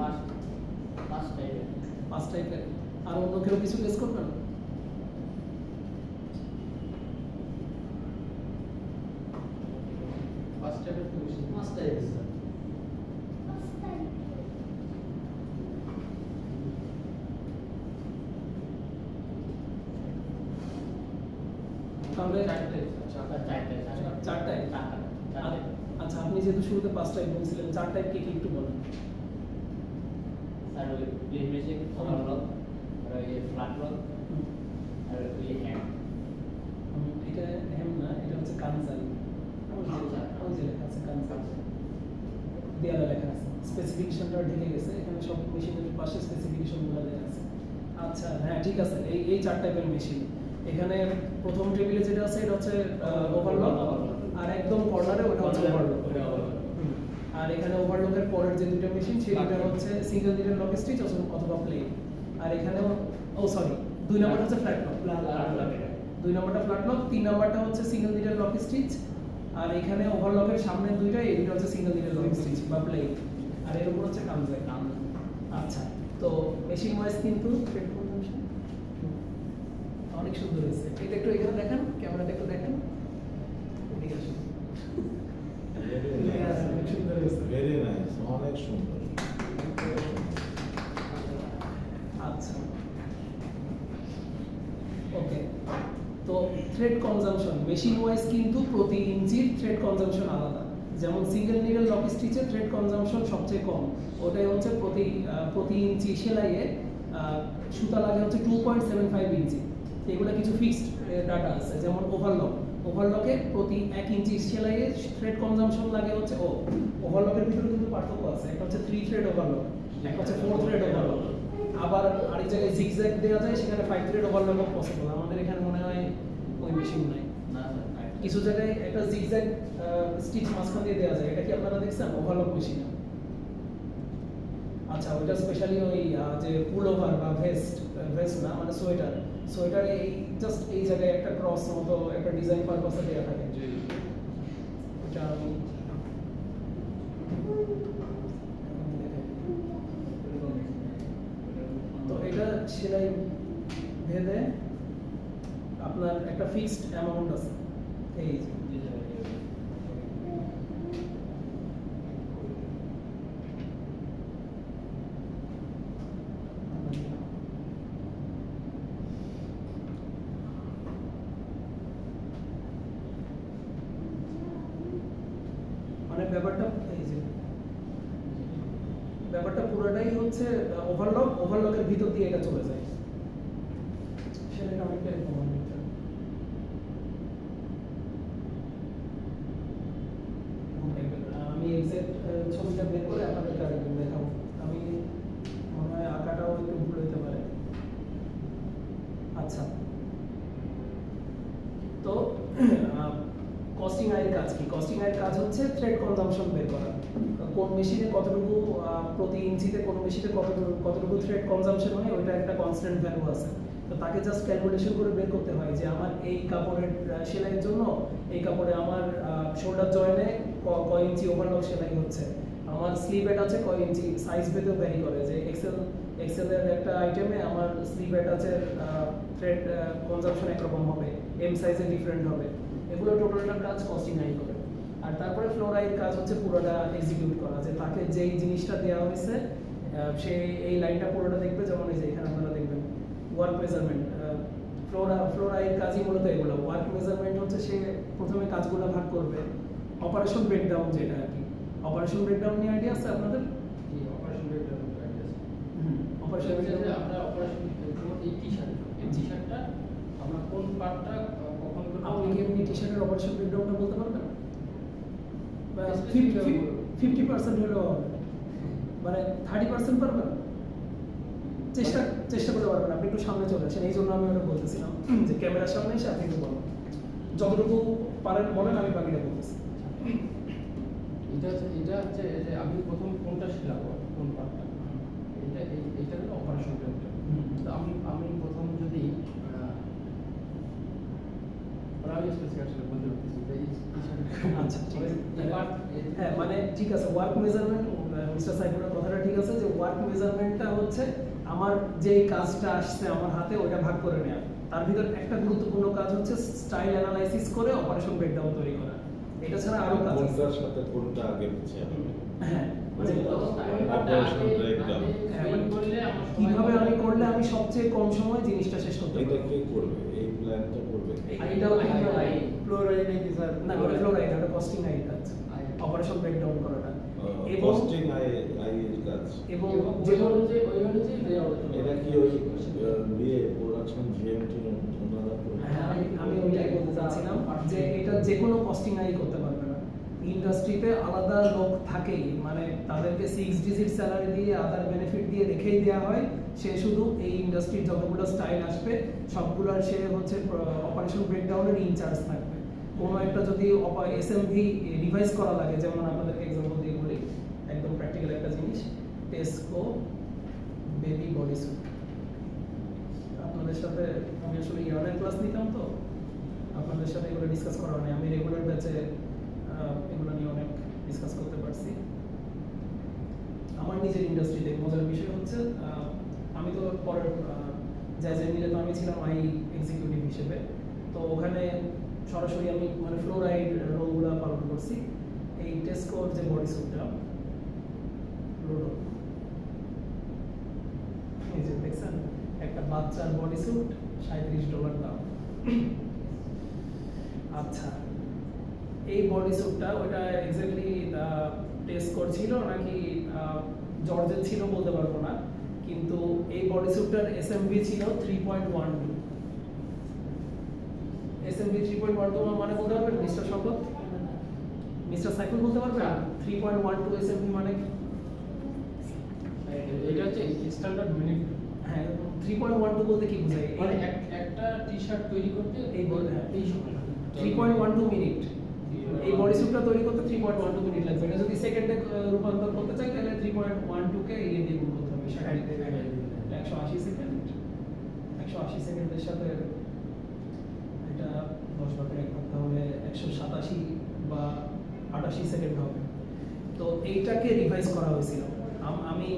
5 টাইপের। আর অন্য কেউ কিছু গেস করবেন? ফার্স্ট টাইপের কি বেশি? তাহলে চারটায়। আচ্ছা, আপনি যেহেতু শুরুতে 5 টাইপ বলছিলেন, 4 টাইপ কি একটু বলেন? এটা হেম না, এটা হচ্ছে কানসাল। ওই যে লেখা আছে কানসাল, দেয়ালে লেখা আছে, স্পেসিফিকেশনটা ঢেকে গেছে, এখানে সব মেশিনের পাশে স্পেসিফিকেশনগুলো দেওয়া আছে। আচ্ছা হ্যাঁ ঠিক আছে, এই 4 টাইপের মেশিন। এখানে প্রথম টেবিলে যেটা আছে এটা হচ্ছে ওভারলক, আর একদম কর্নারে ওটা হচ্ছে ওভারলক। আর এখানে ওভারলকের পরের যে দুটো মেশিন সেটা হচ্ছে সিঙ্গেল নিডল লক স্টিচ অথবা প্লেন। আর এখানেও সরি 2 নাম্বার হচ্ছে ফ্ল্যাট লক, 2 নাম্বারটা ফ্ল্যাট লক, 3 নাম্বারটা হচ্ছে সিঙ্গেল নিডল লক স্টিচ। আর এখানে ওভারলকের সামনে দুইটা, এই দুটো হচ্ছে সিঙ্গেল নিডল লক স্টিচ বা প্লেন। আর এর উপর হচ্ছে কামজাই। আচ্ছা, তো মেশিন ওয়াইজ কিন্তু থ্রেড কনজাম্পশন অনেক সুন্দর হয়েছে। এটা একটু এখানে দেখেন, ক্যামেরাটা একটু দেখেন, এদিকে আসুন। অনেক সুন্দর হয়েছে। ভেরি নাইস, অনেক সুন্দর। আচ্ছা ওকে, তো থ্রেড কনজাম্পশন মেশিন ওয়াইজ কিন্তু প্রতি ইঞ্চির থ্রেড কনজাম্পশন আলাদা। যেমন সিঙ্গেল নিডল লক স্টিচের থ্রেড কনজাম্পশন সবচেয়ে কম, ওটাই হচ্ছে প্রতি ইঞ্চি সেলাইয়ে সুতা লাগে হচ্ছে 2.75 ইঞ্চি। এগুলো কিছু ফিক্সড ডাটা আছে। যেমন ওভারলকে প্রতি 1 ইঞ্চি সেলাইয়ে থ্রেড কনজাম্পশন লাগে হচ্ছে ওভারলকের ভিতরে কিন্তু পার্থক্য আছে, একটা হচ্ছে 3 থ্রেড ওভারলক, একটা হচ্ছে 4 থ্রেড ওভারলক। আবার আরেক জায়গায় জিগজ্যাগ দেওয়া যায়, সেখানে 5 থ্রেড ওভারলক পসিবল। আমাদের এখানে মনে হয় ওই মেশিন নাই। কিছু জায়গায় একটা জিগজ্যাগ স্টিচ মাঝখান দিয়ে দেওয়া যায়, এটা কি আপনারা দেখছেন ওভারলক মেশিনে? আচ্ছা, ওইটা স্পেশালি ওই যে পুল ওভার বা ভেস্ট না, মানে সোয়েটার এই জাস্ট এই জায়গায় একটা ক্রস মতো একটা ডিজাইন পারপাসে দেওয়া থাকে। এটা তো এটা সেলাই ভেদে আপনার একটা ফিক্সড অ্যামাউন্ট আছে। এই মানে ব্যাপারটা পুরোটাই হচ্ছে ওভারলকের ভিতর দিয়ে এটা চলে যায়। সেটা অনেকটা এরকম অনেকটা। আমি এক্সাক্ট ছবিটা বের করে আপনাদেরকে আরেকদিন দেখাবো। আমি মনে হয় আঁকাটাও একটু ভুল হতে পারে। আচ্ছা, তো কস্টিং আয়ের কাজ কি? কস্টিং আয়ের কাজ হচ্ছে থ্রেড কনজাম্পশন বের করা। কোন মেশিনে কতটুকু প্রতি ইঞ্চিতে কোন মেশিনে কতটুকু থ্রেড কনজাম্পশন হয়, ওইটা একটা কনস্ট্যান্ট ভ্যালু আছে। তো তাকে জাস্ট ক্যালকুলেশন করে বের করতে হয় যে আমার এই কাপড়ের সেলাইয়ের জন্য এই কাপড়ে আমার শোল্ডার জয়েন্টে কয় ইঞ্চি ওভারলক সেলাই হচ্ছে, আমার স্লিভ এট আছে কয় ইঞ্চি, সাইজ ভেদেও ভ্যারি করে। যে এক্সেলের একটা আইটেমে আমার স্লিভ এট আছে থ্রেড কনজাম্পশন একরকম হবে, এম সাইজে ডিফারেন্ট হবে। এগুলো টোটালটার কাজ কস্টিং আই করে। আর তারপরে ফ্লোরাইয়ের কাজ হচ্ছে পুরোটা এক্সিকিউট করা, যে তাকে যেই জিনিসটা দেওয়া হয়েছে সে এই লাইনটা পুরোটা দেখবে। যেমন এই যে এখানে আপনারা দেখবেন ওয়ার্ক মেজারমেন্ট, ফ্লোরাইয়ের কাজই মূলত এগুলো। ওয়ার্ক মেজারমেন্ট হচ্ছে সে প্রথমে কাজগুলো ভাগ করবে। অপারেশন ব্রেকডাউন যেটা আর কি, অপারেশন ব্রেকডাউন নিয়ে আইডিয়া আছে আপনাদের? কি অপারেশন ব্রেকডাউন আইডিয়া আছে? অপারেশন যে ব্রেকডাউন আমরা অপারেশন এই টি-শার্টটা আমরা কোন পার্টটা কখন করব? আপনি কি এমনি টি-শার্টের অপারেশন ব্রেকডাউনটা বলতে পারবেন? বা Specific 50% হলেও হবে, মানে 30% পারবেন? চেষ্টা করতে পারবেন। আপনি একটু সামনে চলে আসেন, এই জন্য আমি ওটা বলতেছিলাম যে ক্যামেরার সামনে এসে আপনি একটু বলেন, যতটুকু পারেন বলেন, আমি বাকিটা বলতেছি। এটা হচ্ছে যে আমি প্রথম কোনটা শিলাবো, কোন পার্টটা, এটা হলো অপারেশন ব্রেকডাউন। তো আমি প্রথম যদি আমি স্পেসিফিকেশন বলতে পারতেছি যে আচ্ছা, ঠিক আছে। এই পার্ট হ্যাঁ, মানে ঠিক আছে, ওয়ার্ক মেজারমেন্ট, মিস্টার সাইফুলের কথাটা ঠিক আছে যে ওয়ার্ক মেজারমেন্টটা হচ্ছে আমার যেই কাজটা আসছে আমার হাতে ওইটা ভাগ করে নেওয়া। তার ভিতর একটা গুরুত্বপূর্ণ কাজ হচ্ছে স্টাইল অ্যানালাইসিস করে অপারেশন ব্রেকডাউন তৈরি করা। এটা ছাড়া আরো কাজ আছে। কোনটার সাথে কোনটা আগে পিছিয়ে হবে? হ্যাঁ, মানে অপারেশন ব্রেকডাউন কিভাবে আমি করলে আমি সবচেয়ে কম সময় জিনিসটা শেষ করতে এটা পারবো। কে করবে? এই প্ল্যানটা করবে কে? এটাও ফ্লোরাইড নাকি স্যার? না, ওটা ফ্লোরাইড, ওটা কস্টিং আই কাজ, অপারেশন ব্রেকডাউন করাটা। এবং কস্টিং আই এর কাজ। এবং যে যেমন ওই অনুযায়ী এটা কি ওই বিয়ে প্রোডাকশন জিএমটি ওনারা করবে? হ্যাঁ, আমি ওইটাই বলতে চাচ্ছিলাম যে এটা যে কোনো কস্টিং আই করতে পারবে না। ইন্ডাস্ট্রিতে আলাদা লোক থাকেই, মানে তাদেরকে 6 ডিজিট স্যালারি দিয়ে আদার বেনিফিট দিয়ে রেখেই দেওয়া হয়। সে শুধু এই ইন্ডাস্ট্রির যতগুলো স্টাইল আসবে সবগুলোর সে হচ্ছে অপারেশন ব্রেকডাউনের ইনচার্জ থাকবে। কোনো একটা যদি এসএমভি রিভাইজ করা লাগে, যেমন আপনাদেরকে এক্সাম্পল দিয়ে বলি, একদম প্র্যাকটিক্যাল একটা জিনিস, টেস্কো বেবি বডি স্যুট। আপনাদের সাথে আমি আসলে ইয়ারের ক্লাস নিতাম, তো আপনাদের সাথে এগুলো ডিসকাস করা হয়। আমি রেগুলার ব্যাচে এগুলো নিয়ে অনেক ডিসকাস করতে পারছি। আমার নিজের ইন্ডাস্ট্রিতে মজার বিষয় হচ্ছে আমি তো পরের মিলে তো আমি ছিলাম আই এক্সিকিউটিভ হিসেবে। তো ওখানে সরাসরি আমি মানে ফ্লোরাইড রোলগুলো পালন করছি। এই টেস্কোর যে বডি স্যুটটা রোডো, এই যে দেখছেন একটা বাচ্চার বডি স্যুট, $37 দাম। আচ্ছা, এই বডি স্যুটটা ওটা এক্স্যাক্টলি টেস্ট করছিল নাকি জর্জেট ছিল বলতে পারবো না, কিন্তু এই বডি স্যুটটার এসএমভি ছিল 3.12। এসএমভি 3.12 মানে বলতে পারবেন মিস্টার শপথ? মিস্টার সাইফুল বলতে পারবেন 3.12 এসএমভি মানে? এটা হচ্ছে স্ট্যান্ডার্ড মিনিট। হ্যাঁ, 3.12 বলতে কি বোঝায়? মানে একটা টি-শার্ট তৈরি করতে এই বলে এই সময় 3.12 মিনিট। এই বডি স্যুটটা তৈরি করতে 3.12 মিনিট লাগবে। এটা যদি সেকেন্ডে রূপান্তর করতে চাই তাহলে 3.12 কে ইয়ে দিয়ে গুণ করতে হবে, 180 সেকেন্ড। 180 সেকেন্ডের সাথে এটা 10 ভাগের 1 করতে হলে 187 বা 88 সেকেন্ড হবে। তো এইটাকে রিভাইজ করা হয়েছিল। আমি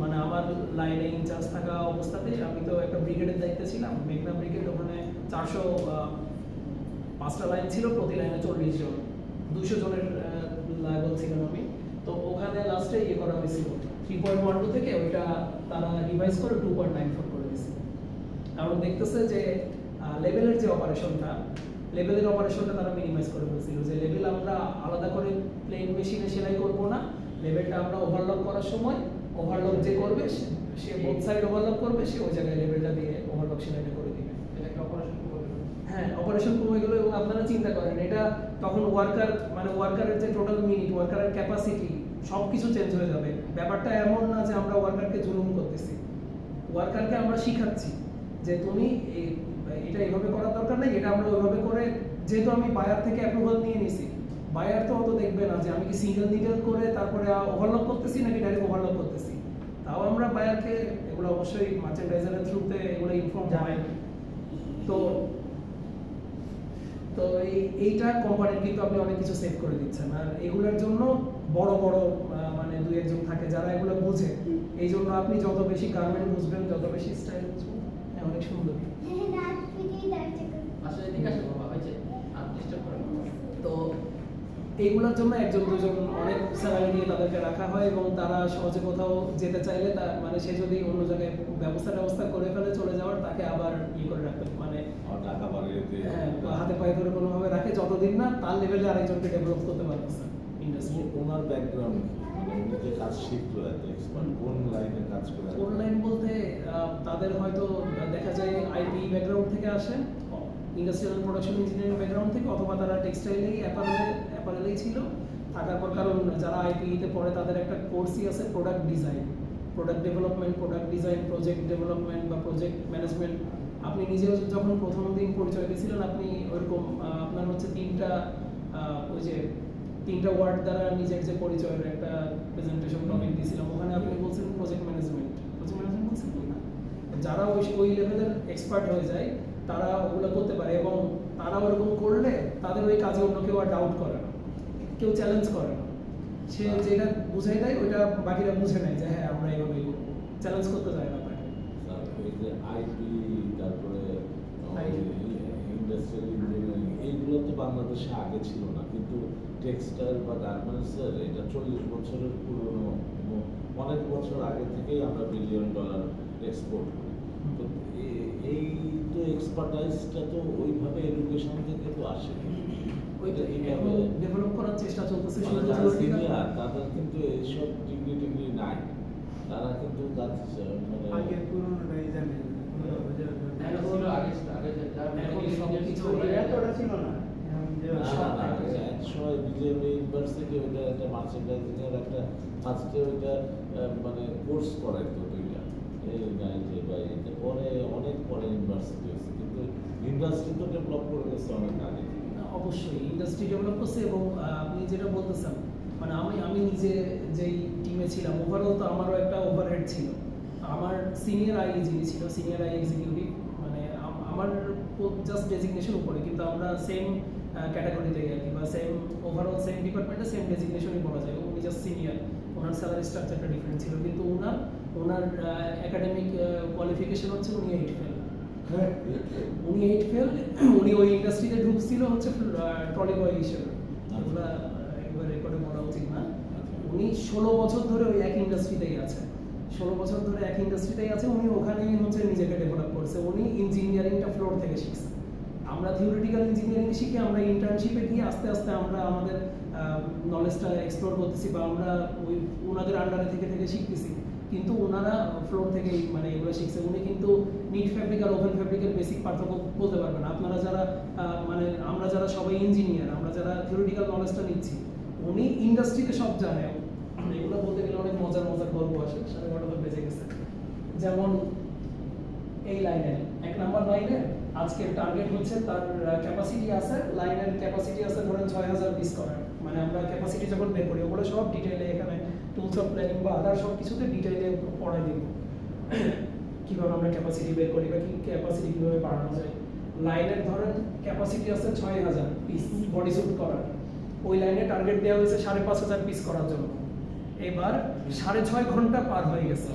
মানে আমার লাইনে ইনচার্জ থাকা অবস্থাতে আমি তো একটা ব্রিগেডের দায়িত্বে ছিলাম, মেঘনা ব্রিগেড। ওখানে 405টা লাইন ছিল, প্রতি লাইনে 40 জন, 200 জনের লাইবল ছিলাম আমি। তো ওখানে লাস্টে ইয়ে করা হয়েছিল 3.12 থেকে ওইটা তারা রিভাইজ করে 2.94 করে দিয়েছিল। কারণ দেখতেছে যে লেভেলের যে লেভেলের অপারেশনটা তারা মিনিমাইজ করে ফেলছিল, যে লেভেল আমরা আলাদা করে প্লেন মেশিনে সেলাই করব না, লেভেলটা আমরা ওভারলক করার সময় ওভারলক যে করবে সে বোথ সাইড ওভারলক করবে, সে ওই জায়গায় লেভেলটা দিয়ে ওভারলক সেলাইটা করে দিবে। এটাকে অপারেশন করে হ্যাঁ, অপারেশন কমে গেল এবং আপনারা চিন্তা করেন এটা তখন ওয়ার্কারের যে টোটাল মিনিট, ওয়ার্কারের ক্যাপাসিটি সব কিছু চেঞ্জ হয়ে যাবে। ব্যাপারটা এমন না যে আমরা ওয়ার্কারকে জুলুম করতেছি, ওয়ার্কারকে আমরা শিখাচ্ছি যে তুমি এটা এইভাবে করার দরকার নেই, এটা আমরা ওইভাবে করে, যেহেতু আমি বায়ার থেকে অ্যাপ্রুভাল নিয়ে নিছি, বায়ার তো অত দেখবে না যে আমি কি সিঙ্গেল নিডল করে তারপরে ওভারলক করতেছি নাকি ডাইরেক্ট ওভারলক করতেছি। তাও আমরা বায়ারকে এগুলো অবশ্যই মার্চেন্ডাইজারের থ্রুতে এগুলো ইনফর্ম হয়। তো তো এইটা কোম্পানির কিন্তু আপনি অনেক কিছু সেভ করে দিচ্ছেন। আর এগুলোর জন্য বড় বড় মানে দুই একজন থাকে যারা এগুলো বুঝে, এই জন্য আপনি যত বেশি গার্মেন্ট বুঝবেন, যত বেশি স্টাইল বুঝবেন, অনেক সুন্দর। আসলে এদিকে আসে বাবা, হয়েছে আর ডিস্টার্ব করে না। তো এইগুলোর জন্য একজন দুজন অনেক স্যালারি দিয়ে তাদেরকে রাখা হয় এবং তারা সহজে কোথাও যেতে চাইলে তার মানে সে যদি অন্য জায়গায় ব্যবস্থা করে ফেলে চলে যাওয়ার, তাকে আবার করে রাখবে, মানে টাকা বাড়িয়ে দিয়ে হ্যাঁ হাতে পায়ে ধরে কোনোভাবে রাখে যতদিন না তার লেভেলে আরেকজনকে ডেভেলপ করতে পারতেছে ইন্ডাস্ট্রি। ওনার ব্যাকগ্রাউন্ড মানে উনি যে কাজ শিখলো এত এক্সপার্ট, কোন লাইনে কাজ করে? অনলাইন বলতে তাদের হয়তো দেখা যায় আইটি ব্যাকগ্রাউন্ড থেকে আসে, ইন্ডাস্ট্রিয়াল প্রোডাকশন ইঞ্জিনিয়ারিং ব্যাকগ্রাউন্ড থেকে, অথবা তারা টেক্সটাইলেই অ্যাপারেলেই ছিল থাকার পর। কারণ যারা আইটিতে পড়ে তাদের একটা কোর্সই আছে product design, product development, product design, project development বা প্রজেক্ট ম্যানেজমেন্ট। আপনি নিজেও যখন প্রথম দিন পরিচয় দিয়েছিলেন, আপনি ওইরকম আপনার হচ্ছে তিনটা ওয়ার্ড দ্বারা নিজের যে পরিচয়ের একটা প্রেজেন্টেশন টপিক দিয়েছিলাম, ওখানে আপনি বলছেন প্রজেক্ট ম্যানেজমেন্ট বলছেন না। যারা ওই লেভেলের এক্সপার্ট হয়ে যায় তারা ওগুলো করতে পারে এবং তারা ওরকম করলে তাদের ওই কাজে অন্য কেউ আর ডাউট করে না, কেউ চ্যালেঞ্জ করে না। সে যেটা বুঝাই দেয় ওইটা বাকিরা বুঝে নেয় যে হ্যাঁ আমরা এইভাবেই করবো, চ্যালেঞ্জ করতে যায় না তাকে। এই যে আইটি, তারপরে ইন্ডাস্ট্রিয়াল ইঞ্জিনিয়ারিং, এইগুলো তো বাংলাদেশে আগে ছিল না, কিন্তু টেক্সটাইল বা গার্মেন্টসের এটা 40 বছরের পুরনো এবং অনেক বছর আগে থেকেই আমরা $1 বিলিয়ন এক্সপোর্ট করি। তো এই তো এক্সপার্টাইজটা তো ওইভাবে এডুকেশন থেকে তো আসে। ওইটা এখন ডেভেলপ করার চেষ্টা চলতেছে। তাদের কিন্তু এইসব ডিগ্রি নাই, তারা কিন্তু আগের পুরোনোটাই জানে। ছিল আগে যারা এখন সবকিছু এতটা ছিল না। একসময় বিজেপি ইউনিভার্সিটি ওইটা একটা মার্চেন্ডাইজিং এর একটা ফার্স্টে ওইটা মানে কোর্স করাইতো দুইটা, এই 90 বা এইটা পরে অনেক পরে ইউনিভার্সিটি হয়েছে, কিন্তু ইন্ডাস্ট্রি তো ডেভেলপ করে গেছে অনেক আগে। অবশ্যই ইন্ডাস্ট্রি ডেভেলপ করছে এবং আপনি যেটা বলতেছেন মানে আমি নিজে যেই টিমে ছিলাম, ওভারঅল তো আমারও একটা ওভারহেড ছিল। আমার সিনিয়র আই যিনি ছিল, সিনিয়র আই এক্সিকিউটিভ, মানে আমার জাস্ট ডেজিগনেশন উপরে, কিন্তু আমরা সেম ক্যাটাগরিতে আর কি, বা সেম ওভারঅল সেম ডিপার্টমেন্টে সেম ডেজিগনেশনই বলা যায়। উনি জাস্ট সিনিয়র, ওনার স্যালারি স্ট্রাকচারটা ডিফারেন্ট ছিল, কিন্তু ওনার একাডেমিক কোয়ালিফিকেশন হচ্ছে উনি 8 ফেল। উনি 8 ফেল, উনি ওই ইন্ডাস্ট্রিতে ঢুকছিল হচ্ছে ট্রলি বয় হিসেবে, এগুলা একবার রেকর্ডে বলা উচিত না। উনি 16 বছর ধরে ওই এক ইন্ডাস্ট্রিতেই আছে, 16 বছর ধরে এক ইন্ডাস্ট্রিতেই আছে। উনি ওখানেই হচ্ছে নিজেকে ডেভেলপ করছে। উনি ইঞ্জিনিয়ারিংটা ফ্লোর থেকে শিখছে। আমরা থিওরিটিক্যাল ইঞ্জিনিয়ারিং শিখে আমরা ইন্টার্নশিপে গিয়ে আস্তে আস্তে আমরা আমাদের নলেজটা এক্সপ্লোর করতেছি বা আমরা ওই ওনাদের আন্ডারে থেকে শিখতেছি, কিন্তু ওনারা ফ্লোর থেকেই মানে এগুলো শিখছে। উনি কিন্তু নিট ফ্যাব্রিক আর ওভেন ফ্যাব্রিকের বেসিক পার্থক্য বলতে পারবেন না। আপনারা যারা মানে আমরা যারা সবাই ইঞ্জিনিয়ার, আমরা যারা থিওরিটিক্যাল নলেজটা নিচ্ছি, উনি ইন্ডাস্ট্রিতে সব জানে। এগুলো বলতে গেলে অনেক মজার গল্প আসে। 12:30 বেজে গেছে। যেমন এই লাইনের 1 নাম্বার লাইনে আজকের টার্গেট হচ্ছে তার ক্যাপাসিটি আছে, লাইনের ক্যাপাসিটি আছে ধরেন 6000 পিস করার। মানে আমরা ক্যাপাসিটি যখন বের করি ওগুলো সব ডিটেইলে এখানে টুলস অফ প্ল্যানিং বা আদার সব কিছুতে ডিটেইলে পড়াই দিব কিভাবে আমরা ক্যাপাসিটি বের করি বা কি ক্যাপাসিটি কিভাবে বাড়ানো যায়। লাইনের ধরেন ক্যাপাসিটি আছে 6000 পিস বডি স্যুট করার, ওই লাইনে টার্গেট দেওয়া হয়েছে 5500 পিস করার জন্য। এবার 6.5 ঘন্টা পার হয়ে গেছে,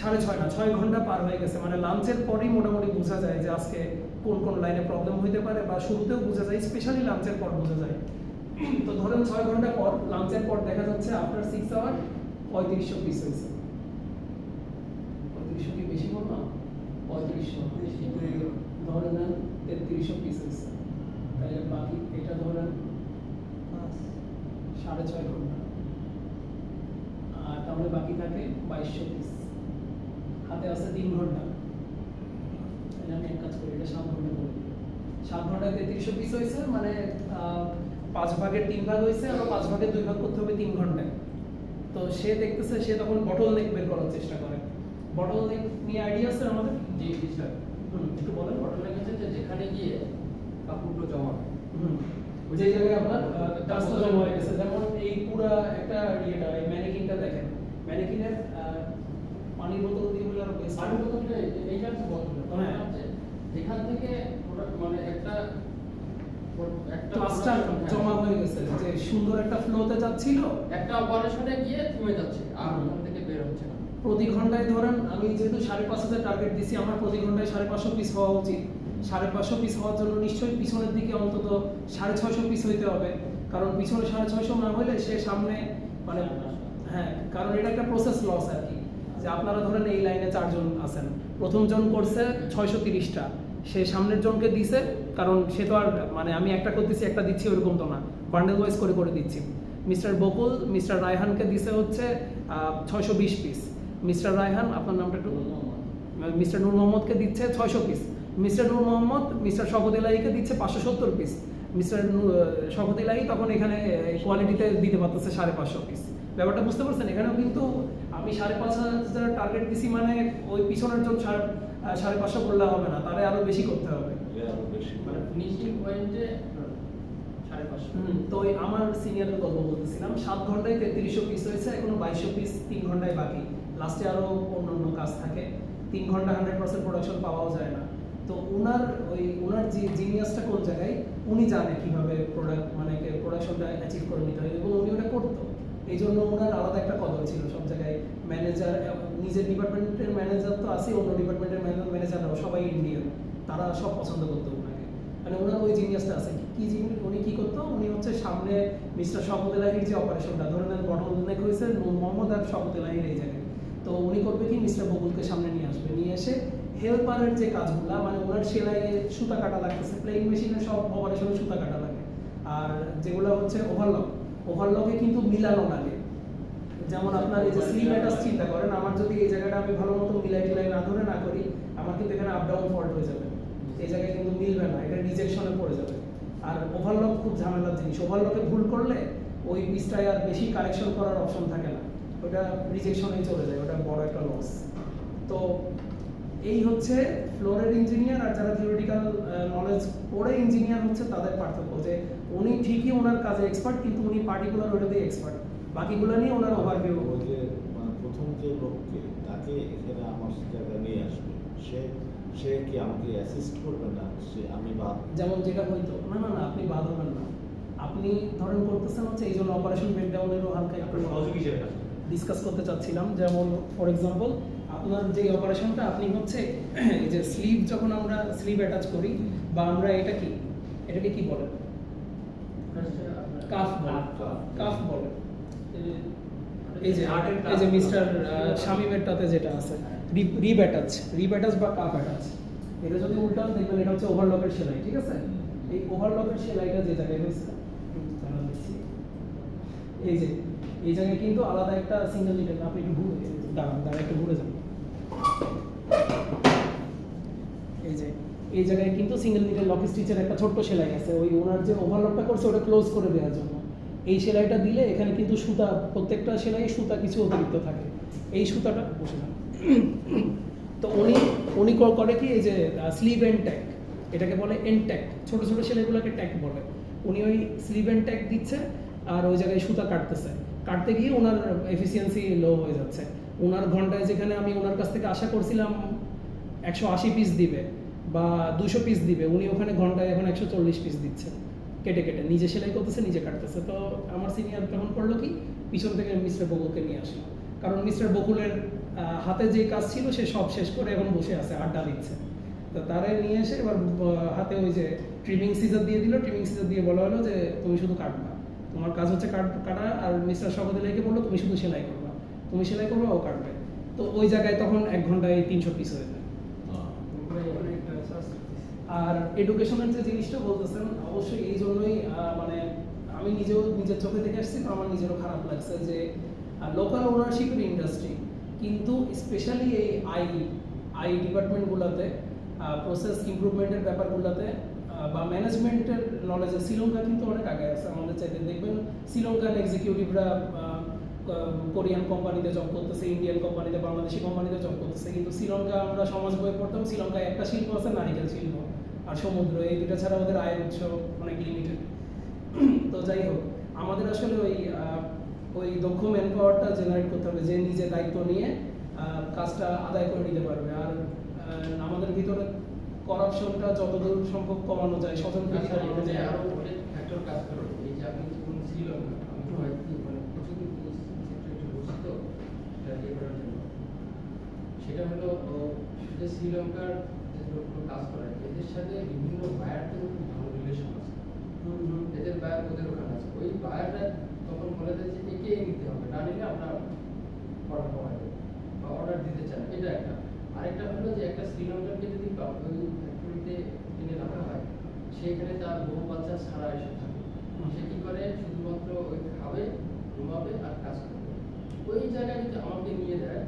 6.5 না 6 ঘন্টা পার হয়ে গেছে। মানে লাঞ্চের পরেই মোটামুটি বোঝা যায় যে আজকে কোন লাইনে প্রবলেম হইতে পারে, বা শুরুতেও বোঝা যায়, স্পেশালি লাঞ্চের পর বোঝা যায়। তো ধরেন 6 ঘন্টা পর, লাঞ্চের পর দেখা যাচ্ছে আফটার 6 আওয়ার 3500 পিস হয়েছে। 3500 কি বেশি বললাম? 3500 ধরে নেন 3300 পিস হয়েছে, তাহলে বাকি এটা ধরেন 6.5 ঘন্টা। আর তাহলে বাকি থাকে 2200 পিস। হাতে আছে 3 ঘন্টা, তাহলে আমি এক কাজ করি, এটা 7 ঘন্টা করে দিই। 7 ঘন্টায় 3300 পিস হয়েছে, মানে 5 ভাগের 3 ভাগ হয়েছে, আর 5 ভাগের 2 ভাগ করতে হবে 3 ঘন্টায়। তো সে দেখতেছে, সে তখন বটল নেক বের করার চেষ্টা করে। বটল নেক নিয়ে আইডিয়া আছে আমাদের? জি জি স্যার। একটু বলেন। ঘটনা গেছে যে যেখানে গিয়ে কাপড়গুলো জমা হয়, যে জায়গায় আপনার কাজটা জমা হয়ে গেছে, যেমন এই পুরা একটা ইয়েটা, এই ম্যানেকিনটা দেখেন, ম্যানেকিনের পানির বোতল দিয়ে বলে আরো বেস্ট। পানির বোতলটা এইটার তো বন্ধ হ্যাঁ। যেখান থেকে মানে একটা ক্লাস্টার জমা হয়ে গেছে, যে সুন্দর একটা ফ্লোতে যাচ্ছিল, একটা অপারেশনে গিয়ে থেমে যাচ্ছে আর হুম। ওখান থেকে বের হচ্ছে না। প্রতি ঘন্টায় ধরেন আমি যেহেতু 5,500 টার্গেট দিছি, আমার প্রতি ঘন্টায় 550 পিস হওয়া উচিত। 550 পিস হওয়ার জন্য নিশ্চয়ই পিছনের দিকে অন্তত 650 পিস হইতে হবে, কারণ পিছনে 650 না হলে সে সামনে মানে হ্যাঁ, কারণ এটা একটা প্রসেস লস আর কি। যে আপনারা ধরেন এই লাইনে 4 জন আছেন, প্রথম জন করছে 630টা, সে সামনের জনকে দিছে, কারণ সে তো আর মানে আমি একটা করতেছি একটা দিচ্ছি ওরকম তো না, বান্ডেল ওয়াইজ করে করে দিচ্ছি। মিস্টার বকুল মিস্টার রায়হানকে দিছে হচ্ছে 620 পিস। মিস্টার রায়হান, আপনার নামটা একটু, মিস্টার নূর মোহাম্মদকে দিচ্ছে 600 পিস। মিস্টার নূর মোহাম্মদ মিস্টার শওকত ইলাহিকে দিচ্ছে 570 পিস। মিস্টার শওকত ইলাহি তখন এখানে কোয়ালিটিতে দিতে পারতেছে 550 পিস। ব্যাপারটা বুঝতে পারছেন? এখানেও কিন্তু আমি 5,500 টার্গেট দিছি, মানে ওই পিছনের জন 550 করলে হবে না, তারে আরো বেশি করতে হবে। আরো বেশি মানে ফিনিশিং পয়েন্টে 550। তো ওই আমার সিনিয়রের গল্প বলতেছিলাম, 7 ঘন্টায় 3300 পিস হয়েছে, এখনো 2200 পিস 3 ঘন্টায় বাকি। লাস্টে আরো অন্যান্য কাজ থাকে, 3 ঘন্টা 100% প্রোডাকশন পাওয়াও যায় না। তো ওনার যে জিনিয়াসটা কোন জায়গায়, উনি জানে কিভাবে প্রোডাকশনটা অ্যাচিভ করে নিতে হয়, এবং উনি ওটা করতো। এই জন্য ওনার আলাদা একটা কদর ছিল সব জায়গায়। ম্যানেজার, নিজের ডিপার্টমেন্টের ম্যানেজার তো আছে, অন্য ডিপার্টমেন্টের ম্যানেজাররাও সবাই ইন্ডিয়ান, তারা সব পছন্দ করতো ওনাকে। মানে ওনার ওই জিনিয়াসটা আছে। কি জিনিস উনি কি করতো, উনি হচ্ছে সামনে মিস্টার শওকত ইলাহির যে অপারেশনটা, ধরেন বটল নেক হয়েছে নূর মোহাম্মদ আর শওকত ইলাহির এই জায়গায়, তো উনি করবে কি, মিস্টার বকুলকে সামনে নিয়ে আসবে, নিয়ে এসে হেল্পারের যে কাজগুলা, মানে ওনার সেলাইয়ে সুতা কাটা লাগতেছে, প্লেইং মেশিনে সব অপারেশনে সুতা কাটা লাগে, আর যেগুলো হচ্ছে ওভারলকে কিন্তু মিলানো লাগে। যেমন আপনার এই যে স্লিপ অ্যাটাচ চিন্তা করেন, আমার যদি এই জায়গাটা আমি ভালো মতো মিলাই টিলাই না ধরে না করি, আমার কিন্তু এখানে আপ ডাউন ফল্ট হয়ে যাবে, এই জায়গায় কিন্তু মিলবে না, এটা রিজেকশনে পড়ে যাবে। আর ওভারলক খুব ঝামেলার জিনিস, ওভারলকে ভুল করলে ওই পিসটায় আর বেশি কারেকশন করার অপশন থাকে না, ওটা রিজেকশনেই চলে যায়, ওটা বড় একটা লস। তো এই হচ্ছে ফ্লোরের ইঞ্জিনিয়ার আর যারা থিওরিটিক্যাল নলেজ পড়ে ইঞ্জিনিয়ার হচ্ছে তাদের পার্থক্য, যে উনি ঠিকই ওনার কাজে এক্সপার্ট, কিন্তু উনি পার্টিকুলার ওটাতে এক্সপার্ট, বাকিগুলো নিয়ে ওনার ওভারভিউ। ওই যে মানে প্রথম যে লোককে তাকে এখানে আমার জায়গায় নিয়ে আসবে, সে কি আমাকে অ্যাসিস্ট করবে না, সে আমি বা যেমন যেটা হইতো না, আপনি বাদ হবেন না, আপনি ধরেন করতেছেন হচ্ছে এই জন্য অপারেশন ব্রেকডাউনেরও হালকা একটু সহযোগী হিসেবে কাজ করে। ডিসকাস করতে চাচ্ছিলাম। যেমন ফর এক্সাম্পল আপনার যে অপারেশনটা আপনি হচ্ছে এই যে স্লিভ, যখন আমরা স্লিভ অ্যাটাচ করি, বা আমরা এটাকে কি বলে, কাফ বলে, কাফ বলে। এই যে মিস্টার শামিমেরটাতে যেটা আছে রিব অ্যাটাচ বা কাফ অ্যাটাচ, এটা যদি উল্টান দেখবেন এটা হচ্ছে ওভারলকের সেলাই, ঠিক আছে? এই ওভারলকের সেলাইটা যে জায়গায় হয়েছে, এই জায়গায় কিন্তু আলাদা একটা সিঙ্গেল নিডেল, আপনি একটু দাঁড়ান একটু ঘুরে যান, এই জায়গায় কিন্তু সিঙ্গেল নিডেল লক স্টিচের একটা ছোট্ট সেলাই আছে, ওই ওনার যে ওভারলকটা করছে ওটা ক্লোজ করে দেওয়ার জন্য। এই সেলাইটা দিলে এখানে কিন্তু সুতা, প্রত্যেকটা সেলাই সুতা কিছু অতিরিক্ত থাকে, এই সুতাটা বসে না। তো উনি করে কি, এই যে স্লিভ এন্ড ট্যাগ, এটাকে বলে এন্ড ট্যাগ, ছোট ছোট সেলাইগুলোকে ট্যাগ বলে। উনি ওই স্লিভ এন্ড ট্যাগ দিচ্ছে আর ওই জায়গায় সুতা কাটতে গিয়ে ওনার এফিসিয়েন্সি লো হয়ে যাচ্ছে। ওনার ঘন্টায় যেখানে আমি ওনার কাছ থেকে আশা করছিলাম 180 পিস দিবে বা 200 পিস দিবে, উনি ওখানে ঘন্টায় এখন 140 পিস দিচ্ছে, কেটে নিজে সেলাই করতেছে, নিজে কাটতেছে। তো আমার সিনিয়র তখন করলো কি, পিছন থেকে মিস্টার বকুলকে নিয়ে আসলো, কারণ মিস্টার বকুলের হাতে যে কাজ ছিল সে সব শেষ করে এখন বসে আছে, আড্ডা দিচ্ছে। তো তারে নিয়ে এসে এবার হাতে ওই যে ট্রিমিং সিজার দিয়ে দিল, ট্রিমিং সিজার দিয়ে বলা হলো যে তুমি শুধু কাটবা, তোমার কাজ হচ্ছে কাটা, আর মিস্টার শওকত ইলাহিকে বললো তুমি শুধু সেলাই করবা, ও কাটবে। তো ওই জায়গায় তখন 1 ঘন্টায় 300 পিস হয়ে যায়। আর এডুকেশনের যে জিনিসটা বলতেছেন, অবশ্যই এই জন্যই মানে আমি নিজের চোখে দেখে আসছি, তো আমার নিজেরও খারাপ লাগছে যে লোকাল ওনারশিপের ইন্ডাস্ট্রি, কিন্তু স্পেশালি এই আই ডিপার্টমেন্টগুলোতে, প্রসেস ইমপ্রুভমেন্টের ব্যাপারগুলোতে বা ম্যানেজমেন্টের নলেজে শ্রীলঙ্কা কিন্তু অনেক আগে আছে আমাদের চাইতে। দেখবেন শ্রীলঙ্কান এক্সিকিউটিভরা কোরিয়ান কোম্পানিতে জব করতেছে, ইন্ডিয়ান কোম্পানিতে, বাংলাদেশি কোম্পানিতে জব করতেছে, কিন্তু শ্রীলঙ্কা আমরা সমাজ বই পড়তাম, শ্রীলঙ্কায় একটা শিল্প আছে নারিকেল শিল্প আর সমুদ্র, এই দুটো ছাড়া ওদের আয়ের উৎস অনেক লিমিটেড। তো যাই হোক, আমাদের আসলে ওই দক্ষ ম্যান পাওয়ারটা জেনারেট করতে হবে, যে নিজে দায়িত্ব নিয়ে কাজটা আদায় করে নিতে পারবে। আর আমাদের ভিতরে করাপশনটা যতদূর সম্ভব কমানো যায়, স্বতন্ত্রতা কমানো যায়। আরো অনেক ফ্যাক্টর কাজ করে। এই যে আপনি যেমন শ্রীলঙ্কা, আমি তো হয়তো মানে কিছুদিন একটু বসি তো ইয়ে করার জন্য, সেটা হলো যে শ্রীলঙ্কার যে লোকগুলো কাজ করে এদের সাথে বিভিন্ন বায়ারদের খুব ভালো রিলেশন আছে। এদের বায়ার ওদের ওখানে আছে, ওই বায়াররা তখন বলে দেয় যে একে নিতে হবে, না নিলে আমরা অর্ডার কমাই দেবো বা অর্ডার দিতে চাই। এটা একটা। আরেকটা হলো যে একটা শ্রীলঙ্কানকে যদি ওই ফ্যাক্টরিতে কিনে রাখা হয়, সেখানে তার বহু বাচ্চা ছাড়া এসে থাকে, সে কি করে শুধুমাত্র ওই খাবে, ঘুমাবে আর কাজ করবে। ওই জায়গায় যদি আমাকে নিয়ে দেয়,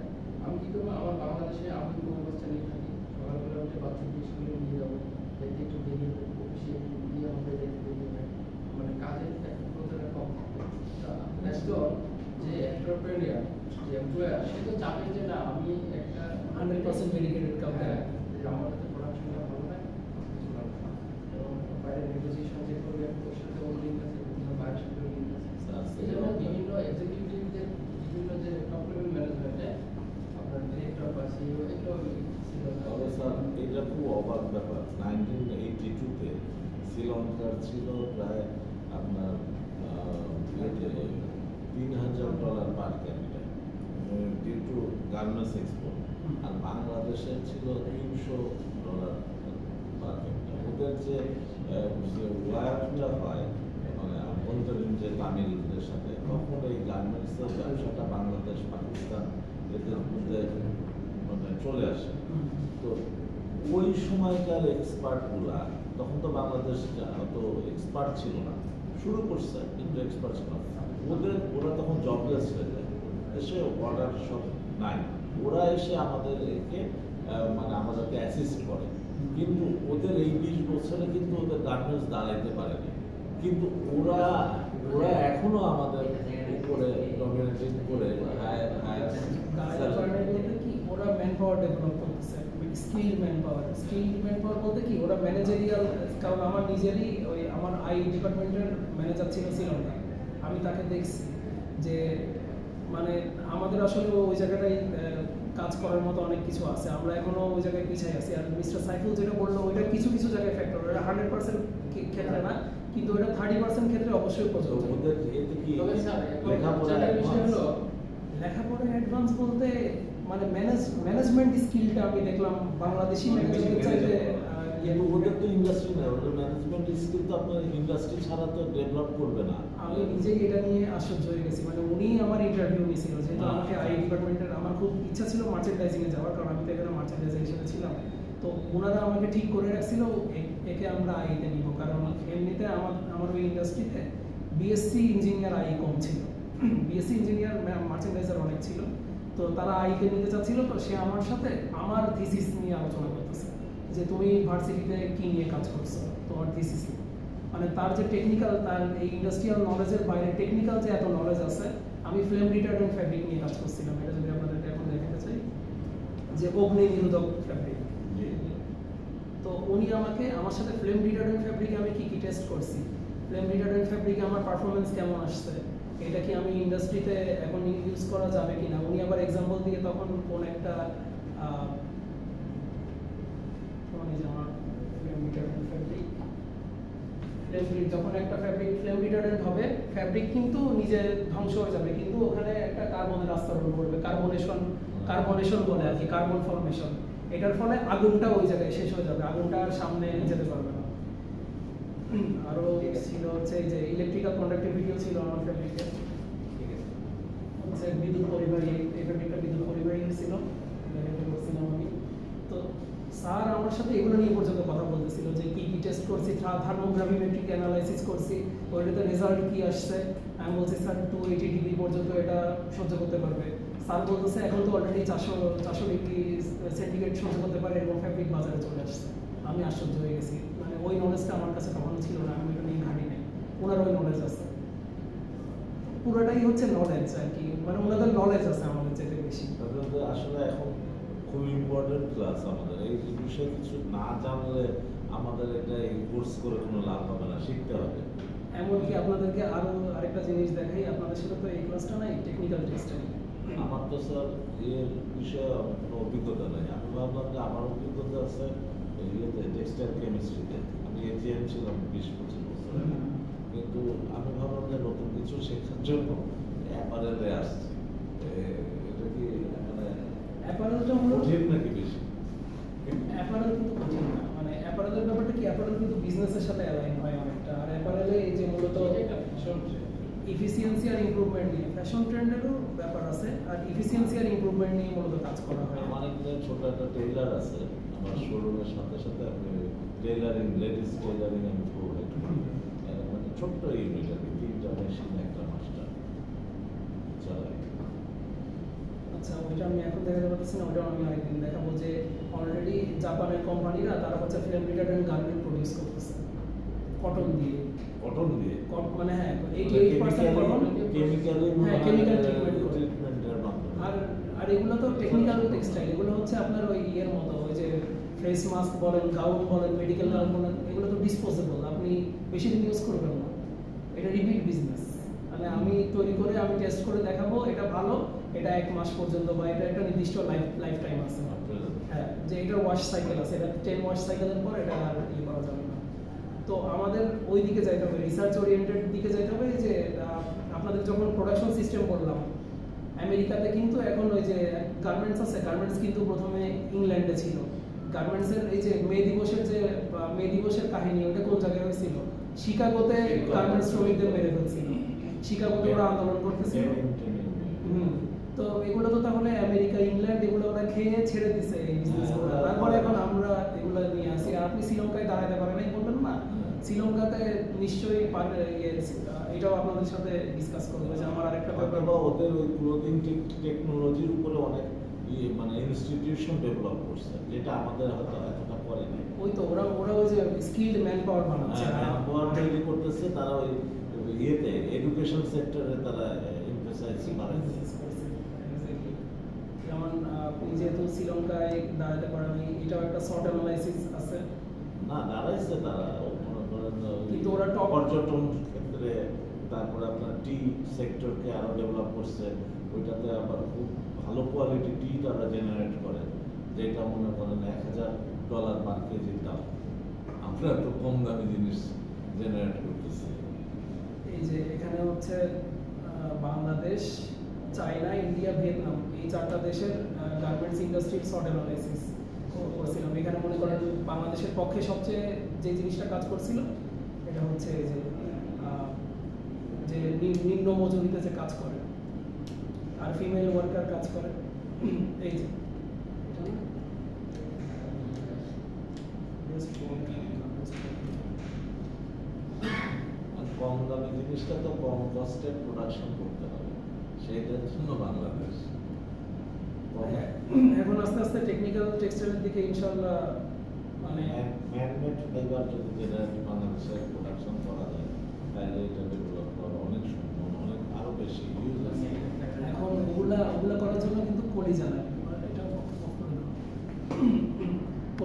আমি কি করবো, আমার বাংলাদেশে আমি বহু বাচ্চা নিয়ে থাকি, সকালবেলা উঠে বাচ্চাকে স্কুলে নিয়ে যাবো, দেখতে একটু দেরি হবে, অফিসে গিয়ে আমাকে দেখতে দেরি হয়, মানে কাজের একটা প্রয়োজনটা কম থাকে। একজন যে এন্টারপ্রেনিয়ার, যে এমপ্লয়ার, সে তো চাবে যে না আমি একটা 100% ডেডিকেটেড কাউকে। হ্যাঁ, যে আমার হাতে প্রোডাকশনটা ভালো হয়, কিছু ভালো হয়। এবং বাইরে নেগোসিয়েশন যে করবে, ওর সাথে ওর লিঙ্ক আছে, বিভিন্ন বাইরের সাথে লিঙ্ক আছে। এই জন্য বিভিন্ন এক্সিকিউটিভদের, বিভিন্ন যে টপ লেভেল ম্যানেজমেন্টে আপনার ডিরেক্টর বা সিইও, এগুলো ছিল। তবে স্যার এটা খুব অবাক ব্যাপার, 1982-তে শ্রীলঙ্কার ছিল প্রায় আপনার $3,000 per capital due to garments export, আর বাংলাদেশের ছিল $300 পার ক্যাপিটাল। ওদের যে ওয়ারটা হয় মানে অভ্যন্তরীণ যে তামিলদের সাথে, তখন এই গার্মেন্টসের ব্যবসাটা বাংলাদেশ, পাকিস্তান এদের মধ্যে মানে চলে আসে। তো ওই সময়কার এক্সপার্টগুলা, তখন তো বাংলাদেশ অত এক্সপার্ট ছিল না, শুরু করছে কিন্তু এক্সপার্ট ছিল না, ওরা তখন জবলেস হয়ে যায়, এসে অর্ডার সব নাই, ওরা এসে আমাদেরকে মানে আমাদেরকে অ্যাসিস্ট করে। কিন্তু ওদের এই 20 বছরে কিন্তু ওদের গার্মেন্টস দাঁড়াইতে পারেনি, কিন্তু ওরা এখনো আমাদের উপরে ডমিনেটিং করে কি ওরা ম্যান পাওয়ার ডেভেলপ করতেছে, স্কিল ম্যান পাওয়ার বলতে কি ওরা ম্যানেজারিয়াল। কারণ আমার নিজেরই ওই আমার আই ডিপার্টমেন্টের ম্যানেজার ছিল শ্রীলঙ্কা, আমি তাকে দেখছি যে মানে আমাদের আসলে ওই জায়গাটাই কাজ করার মতো অনেক কিছু আছে, আমরা এখনো ওই জায়গায় পিছাই আছি। আর মিস্টার সাইফুল যেটা বললো, ওইটা কিছু কিছু জায়গায় ফ্যাক্টর, ওটা 100% ক্ষেত্রে না, কিন্তু ওটা 30% ক্ষেত্রে অবশ্যই প্রযোজ্য। ওদের এতে কি তবে স্যার লেখাপড়া বিষয় হলো লেখাপড়া অ্যাডভান্স বলতে মানে ম্যানেজমেন্ট স্কিলটা আমি দেখলাম বাংলাদেশি ম্যানেজমেন্ট চাইতে কিন্তু ওদের তো ইন্ডাস্ট্রি না, ওদের ম্যানেজমেন্ট স্কিল তো আপনার ইন্ডাস্ট্রি ছাড়া তো ডেভেলপ করবে না। আমি নিজেই এটা নিয়ে আশ্চর্য হয়ে গেছি, মানে উনি আমার ইন্টারভিউ নিয়েছিল, যেহেতু আমাকে আই ডিপার্টমেন্টের, আমার খুব ইচ্ছা ছিল মার্চেন্ডাইজিংয়ে যাওয়ার, কারণ আমি তো এখানে মার্চেন্ডাইজিং হিসেবে ছিলাম। তো ওনারা আমাকে ঠিক করে রাখছিল একে আমরা আইতে নিব, কারণ এমনিতে আমার ওই ইন্ডাস্ট্রিতে বিএসসি ইঞ্জিনিয়ার আই কম ছিল, বিএসসি ইঞ্জিনিয়ার মার্চেন্ডাইজার অনেক ছিল। তো তারা আইতে নিতে চাচ্ছিল, তো সে আমার সাথে আমার থিসিস নিয়ে আলোচনা করতেছে যে তুমি ভার্সিটিতে কি নিয়ে কাজ করছো, তোমার থিসিস মানে তার যে টেকনিক্যাল, তার এই ইন্ডাস্ট্রিয়াল নলেজের বাইরে টেকনিক্যাল যে এত নলেজ আছে। আমি ফ্লেম রিটার্ডেন্ট ফ্যাব্রিক নিয়ে কাজ করছিলাম, এটা যদি আপনাদেরকে এখন দেখাতে চাই, যে অগ্নি নিরোধক ফ্যাব্রিক। তো উনি আমার সাথে ফ্লেম রিটার্ডেন্ট ফ্যাব্রিকে আমি কি টেস্ট করছি, ফ্লেম রিটার্ডেন্ট ফ্যাব্রিকে আমার পারফরমেন্স কেমন আসছে, এটা কি আমি ইন্ডাস্ট্রিতে এখন ইউজ করা যাবে কিনা। উনি আবার এক্সাম্পল দিয়ে তখন কোন একটা যখন একটা ফ্যাব্রিক ফ্লেম রিটার্ডেন্ট হবে, ফ্যাব্রিক কিন্তু নিজে ধ্বংস হয়ে যাবে, কিন্তু ওখানে একটা কার্বনের আস্তরণ পড়বে, কার্বনেশন বলে আর কি, কার্বন ফর্মেশন। এটার ফলে আগুনটা ওই জায়গায় শেষ হয়ে যাবে, আগুনটা আর সামনে যেতে পারবে না। আরো ছিল হচ্ছে এই যে ইলেকট্রিক্যাল কন্ডাক্টিভিটিও ছিল আমার ফ্যাব্রিকে, হচ্ছে বিদ্যুৎ পরিবাহী, এই ফ্যাব্রিকটা বিদ্যুৎ পরিবাহী ছিল, করছিলাম আমি। তো স্যার আমার সাথে এগুলো নিয়ে পর্যন্ত কথা বলতেছিল যে কি কি টেস্ট করছি, থার্মোগ্রাভিমেট্রিক অ্যানালাইসিস করছি, ওইটাতে রেজাল্ট কি আসছে। আমি বলছি স্যার 280 ডিগ্রি পর্যন্ত এটা সহ্য করতে পারবে। স্যার বলতেছে এখন তো অলরেডি 400 ডিগ্রি সেন্টিগ্রেড সহ্য করতে পারে এবং ফ্যাব্রিক বাজারে চলে আসছে। আমি আশ্চর্য হয়ে গেছি, মানে ওই নলেজটা আমার কাছে তখন ছিল না, আমি এটা নিয়ে ঘাঁটি নাই। ওনার ওই নলেজ আছে, পুরোটাই হচ্ছে নলেজ আর কি, মানে ওনাদের নলেজ আছে আমাদের চেয়ে বেশি। তাহলে আসলে এখন খুব ইম্পর্টেন্ট ক্লাস আমাদের। এই বিষয়ে কিছু না জানলে আমাদের এটা এই কোর্স করে কোনো লাভ হবে না, শিখতে হবে। এমনকি আপনাদেরকে আরো আরেকটা জিনিস দেখাই, আপনাদের সাথে তো এই ক্লাসটা নাই, টেকনিক্যাল টেক্সটাইল। আমার তো স্যার এর বিষয়ে কোনো অভিজ্ঞতা নেই। আমি ভাবলাম যে আমার অভিজ্ঞতা আছে ইয়েতে টেক্সটাইল কেমিস্ট্রিতে। আমি এজিএম ছিলাম 20-25 বছর আগে। কিন্তু আমি ভাবলাম যে নতুন কিছু শেখার জন্য অ্যাপারেলে আসছি। এটা কি মানে অ্যাপারেলটা হলো কঠিন নাকি বেশি? অ্যাপারেল কিন্তু কঠিন না, মানে অ্যাপারেলের ব্যাপারটা কি, অ্যাপারেল কিন্তু বিজনেসের সাথে অ্যালাইন হয় অনেকটা। আর অ্যাপারেলে এই যে মূলত এফিসিয়েন্সি আর ইমপ্রুভমেন্ট নিয়ে, ফ্যাশন ট্রেন্ডেরও ব্যাপার আছে, আর এফিসিয়েন্সি আর ইমপ্রুভমেন্ট নিয়ে মূলত কাজ করা হয়। আমার একটা ছোট একটা টেইলার আছে আমার শোরুমের সাথে সাথে। আমি টেইলারিং, লেডিস টেইলারিং আমি প্রোভাইড করি। মানে ছোট্ট ইউনিট আর কি, 3টা মেশিন, একটা মাস্টার চালাই। আচ্ছা, ওইটা আমি এখন দেখাতে পারতেছি না, ওইটা আমি আরেকদিন দেখাবো। যে অলরেডি জাপানের কোম্পানিরা তারা হচ্ছে ফিল্ম রিটার্ডেন্ট গার্মেন্ট প্রডিউস করতেছে কটন দিয়ে। কটন দিয়ে মানে হ্যাঁ 88% কটন, কেমিক্যালি, হ্যাঁ কেমিক্যাল ট্রিটমেন্ট করে। ট্রিটমেন্টের মাধ্যমে। আর এগুলো তো টেকনিক্যাল টেক্সটাইল, এগুলো হচ্ছে আপনার ওই ইয়ের মতো, ওই যে ফেস মাস্ক বলেন, গাউন বলেন, মেডিকেল গাউন বলেন, এগুলো তো ডিসপোজেবল, আপনি বেশি দিন ইউজ করবেন না। এটা রিপিট বিজনেস, মানে আমি তৈরি করে আমি টেস্ট করে দেখাবো এটা ভালো, এটা 1 মাস পর্যন্ত, বা এটা একটা নির্দিষ্ট লাইফ টাইম আছে। হ্যাঁ, যে এটা ওয়াশ সাইকেল আছে, এটা 10 ওয়াশ সাইকেলের পর এটা আর ইয়ে করা যাবে না। তো আমাদের ওই দিকে যাইতে হবে, রিসার্চ ওরিয়েন্টেড দিকে যাইতে হবে। যে আপনাদের যখন প্রোডাকশন সিস্টেম করলাম, আমেরিকাতে কিন্তু এখন ওই যে গার্মেন্টস আছে, গার্মেন্টস কিন্তু প্রথমে ইংল্যান্ডে ছিল। গার্মেন্টসের এই যে মে দিবসের কাহিনী, ওটা কোন জায়গায় হয়েছিল? শিকাগোতে গার্মেন্টস শ্রমিকদের মেরে ফেলছিল, শিকাগোতে ওরা আন্দোলন করতেছিল। তো এগুলো তো তাহলে আমেরিকা, ইংল্যান্ড এগুলো ওরা খেয়ে ছেড়ে দিছে এই বিজনেসগুলো। তারপরে এখন আমরা এগুলো নিয়ে আসি। আর আপনি শ্রীলঙ্কায় দাঁড়াতে পারেন নাই বলবেন না? শ্রীলঙ্কাতে নিশ্চয়ই এটাও আপনাদের সাথে ডিসকাস করবো যে আমার আরেকটা ব্যাপার। বা ওদের ওই ক্লোথিং টেকনোলজির উপরে অনেক মানে ইনস্টিটিউশন ডেভেলপ করছে, যেটা আমাদের হয়তো এতটা করে নাই। ওই তো ওরা ওই যে স্কিলড ম্যান পাওয়ার বানাচ্ছে, ম্যানপাওয়ার তৈরি করতেছে তারা। ওই ইয়েতে এডুকেশন সেক্টরে তারা এমফাসাইজ বাড়াইছে। যেমন আপনি যেহেতু শ্রীলঙ্কায় দাঁড়াতে পারেন, এটাও একটা শর্ট অ্যানালাইসিস আছে। না, দাঁড়াইছে তারা, মনে করেন কিন্তু ওরা top- পর্যটন ক্ষেত্রে, তারপরে আপনার টি সেক্টরকে আরো ডেভেলপ করছে। ওইটাতে আবার খুব ভালো কোয়ালিটি টি তারা জেনারেট করে, যেটা মনে করেন $1000 পার কেজির দাম। আমরা তো কম দামি জিনিস জেনারেট করতেছি। এই যে এখানে হচ্ছে বাংলাদেশ, চায়না, ইন্ডিয়া, ভিয়েতনাম, এই 4টা দেশের গার্মেন্টস ইন্ডাস্ট্রির শর্ট অ্যানালাইসিস করছিলাম। এখানে মনে করেন বাংলাদেশের পক্ষে সবচেয়ে যে জিনিসটা কাজ করছিল এটা হচ্ছে এই যে নিম্ন মজুরিতে যে কাজ করে আর ফিমেল ওয়ার্কার কাজ করে, এই যে কম দামি জিনিসটা তো কম কস্টে প্রোডাকশন করতে হবে, সেইটার জন্য বাংলাদেশ এখন আস্তে আস্তে টেকনিক্যাল টেক্সটাইলের দিকে ইনশাআল্লাহ মানে ম্যানমেড ফাইবার যদি জেনারেট বাংলাদেশে প্রোডাকশন করা যায়, তাহলে এটা ডেভেলপ করা অনেক সম্ভব, অনেক আরো বেশি ইউজ আছে। এখন ওগুলা করার জন্য কিন্তু কলি জানায়, এটা বক্তব্য করে দাও।